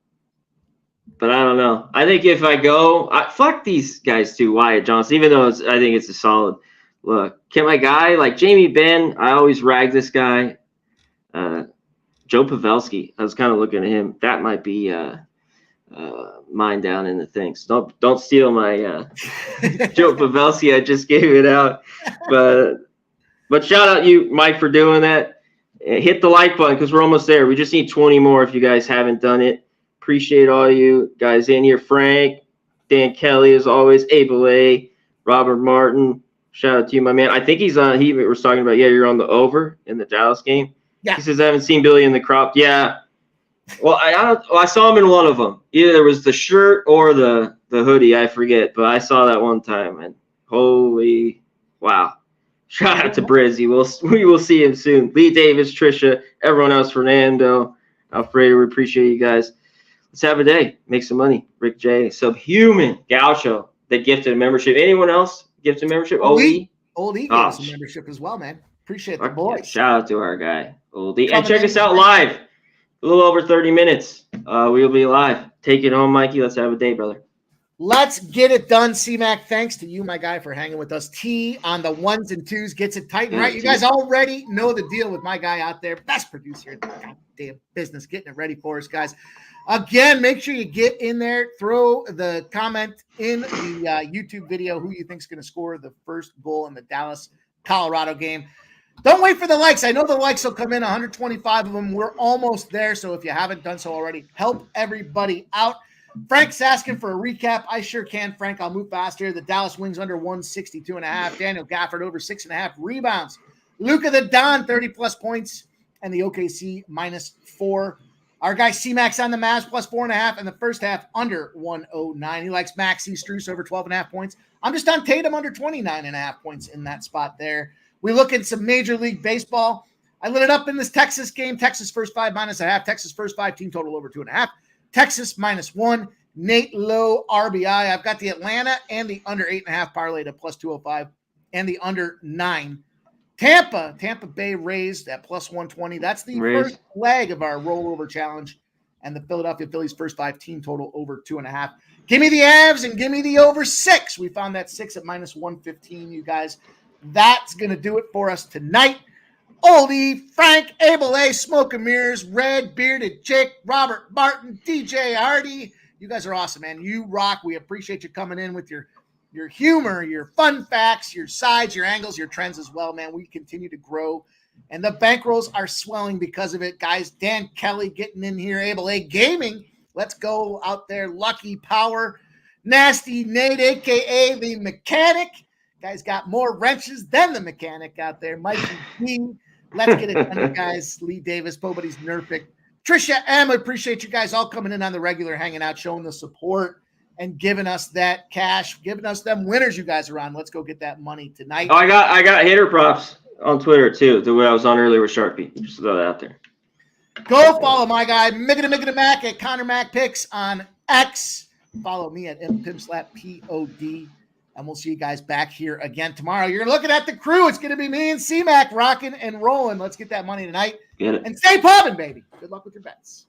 But I don't know. I think if I go, fuck these guys too, Wyatt Johnson, even though I think it's a solid look. Can my guy, like Jamie Benn, I always rag this guy. Joe Pavelski, I was kind of looking at him. That might be mine down in the things. Don't steal my Joe Pavelski. I just gave it out. But shout out you, Mike, for doing that. Hit the like button because we're almost there. We just need 20 more if you guys haven't done it. Appreciate all you guys in here. Frank, Dan Kelly, as always, Abel A, Robert Martin. Shout out to you, my man. I think he's on. He was talking about, you're on the over in the Dallas game. Yeah. He says, I haven't seen Billy in the crop. Yeah. Well, I saw him in one of them. Either there was the shirt or the hoodie. I forget, but I saw that one time, and holy wow. Shout out to Brizzy. We will see him soon. Lee Davis, Trisha, everyone else, Fernando, Alfredo, we appreciate you guys. Let's have a day. Make some money. Rick J, Subhuman, Gaucho, that gifted a membership. Anyone else gifted a membership? Old E gave us a membership as well, man. Appreciate the boys. Yeah, shout out to our guy, Old E. And check us out live. A little over 30 minutes. We'll be live. Take it home, Mikey. Let's have a day, brother. Let's get it done, C-Mac. Thanks to you, my guy, for hanging with us. T on the ones and twos gets it tight and right. You guys already know the deal with my guy out there. Best producer in the goddamn business. Getting it ready for us, guys. Again, make sure you get in there. Throw the comment in the YouTube video who you think is going to score the first goal in the Dallas-Colorado game. Don't wait for the likes. I know the likes will come in, 125 of them. We're almost there, so if you haven't done so already, help everybody out. Frank's asking for a recap. I sure can, Frank. I'll move faster. The Dallas Wings under 162.5. Daniel Gafford over 6.5 rebounds. Luka the Don, 30-plus points, and the OKC -4. Our guy C-Max on the Mavs plus 4.5 in the first half under 109. He likes Maxi Strus over 12.5 points. I'm just on Tatum under 29.5 points in that spot there. We look at some Major League Baseball. I lit it up in this Texas game. Texas first 5 -0.5. Texas first 5 team total over 2.5. Texas -1. Nate Lowe RBI. I've got the Atlanta and the under 8.5 parlay to plus 205 and the under 9. Tampa Bay Rays at plus 120. That's the first leg of our rollover challenge. And the Philadelphia Phillies first 5 team total over 2.5. Give me the Avs and give me the over 6. We found that 6 at -115, you guys. That's going to do it for us tonight. Oldie, Frank, Abel A, Smoke and Mirrors, Red, Bearded Jake, Robert Martin, DJ Hardy. You guys are awesome, man. You rock. We appreciate you coming in with your humor, your fun facts, your sides, your angles, your trends as well, man. We continue to grow, and the bankrolls are swelling because of it, guys. Dan Kelly getting in here, Abel A Gaming. Let's go out there. Lucky Power, Nasty Nate, a.k.a. the Mechanic. Guys got more wrenches than the Mechanic out there. Mikey B. Let's get it done, guys. Lee Davis, Bobody's Nerfic. Trisha M. I appreciate you guys all coming in on the regular, hanging out, showing the support, and giving us that cash, giving us them winners you guys are on. Let's go get that money tonight. Oh, I got hitter props on Twitter too, the way I was on earlier with Sharpie. Just throw that out there. Go follow my guy, Miggity Mac at Connor Mac Picks on X. Follow me at MPimpSlapPOD. And we'll see you guys back here again tomorrow. You're looking at the crew. It's going to be me and C-Mac rocking and rolling. Let's get that money tonight. Get it. And stay pumping, baby. Good luck with your bets.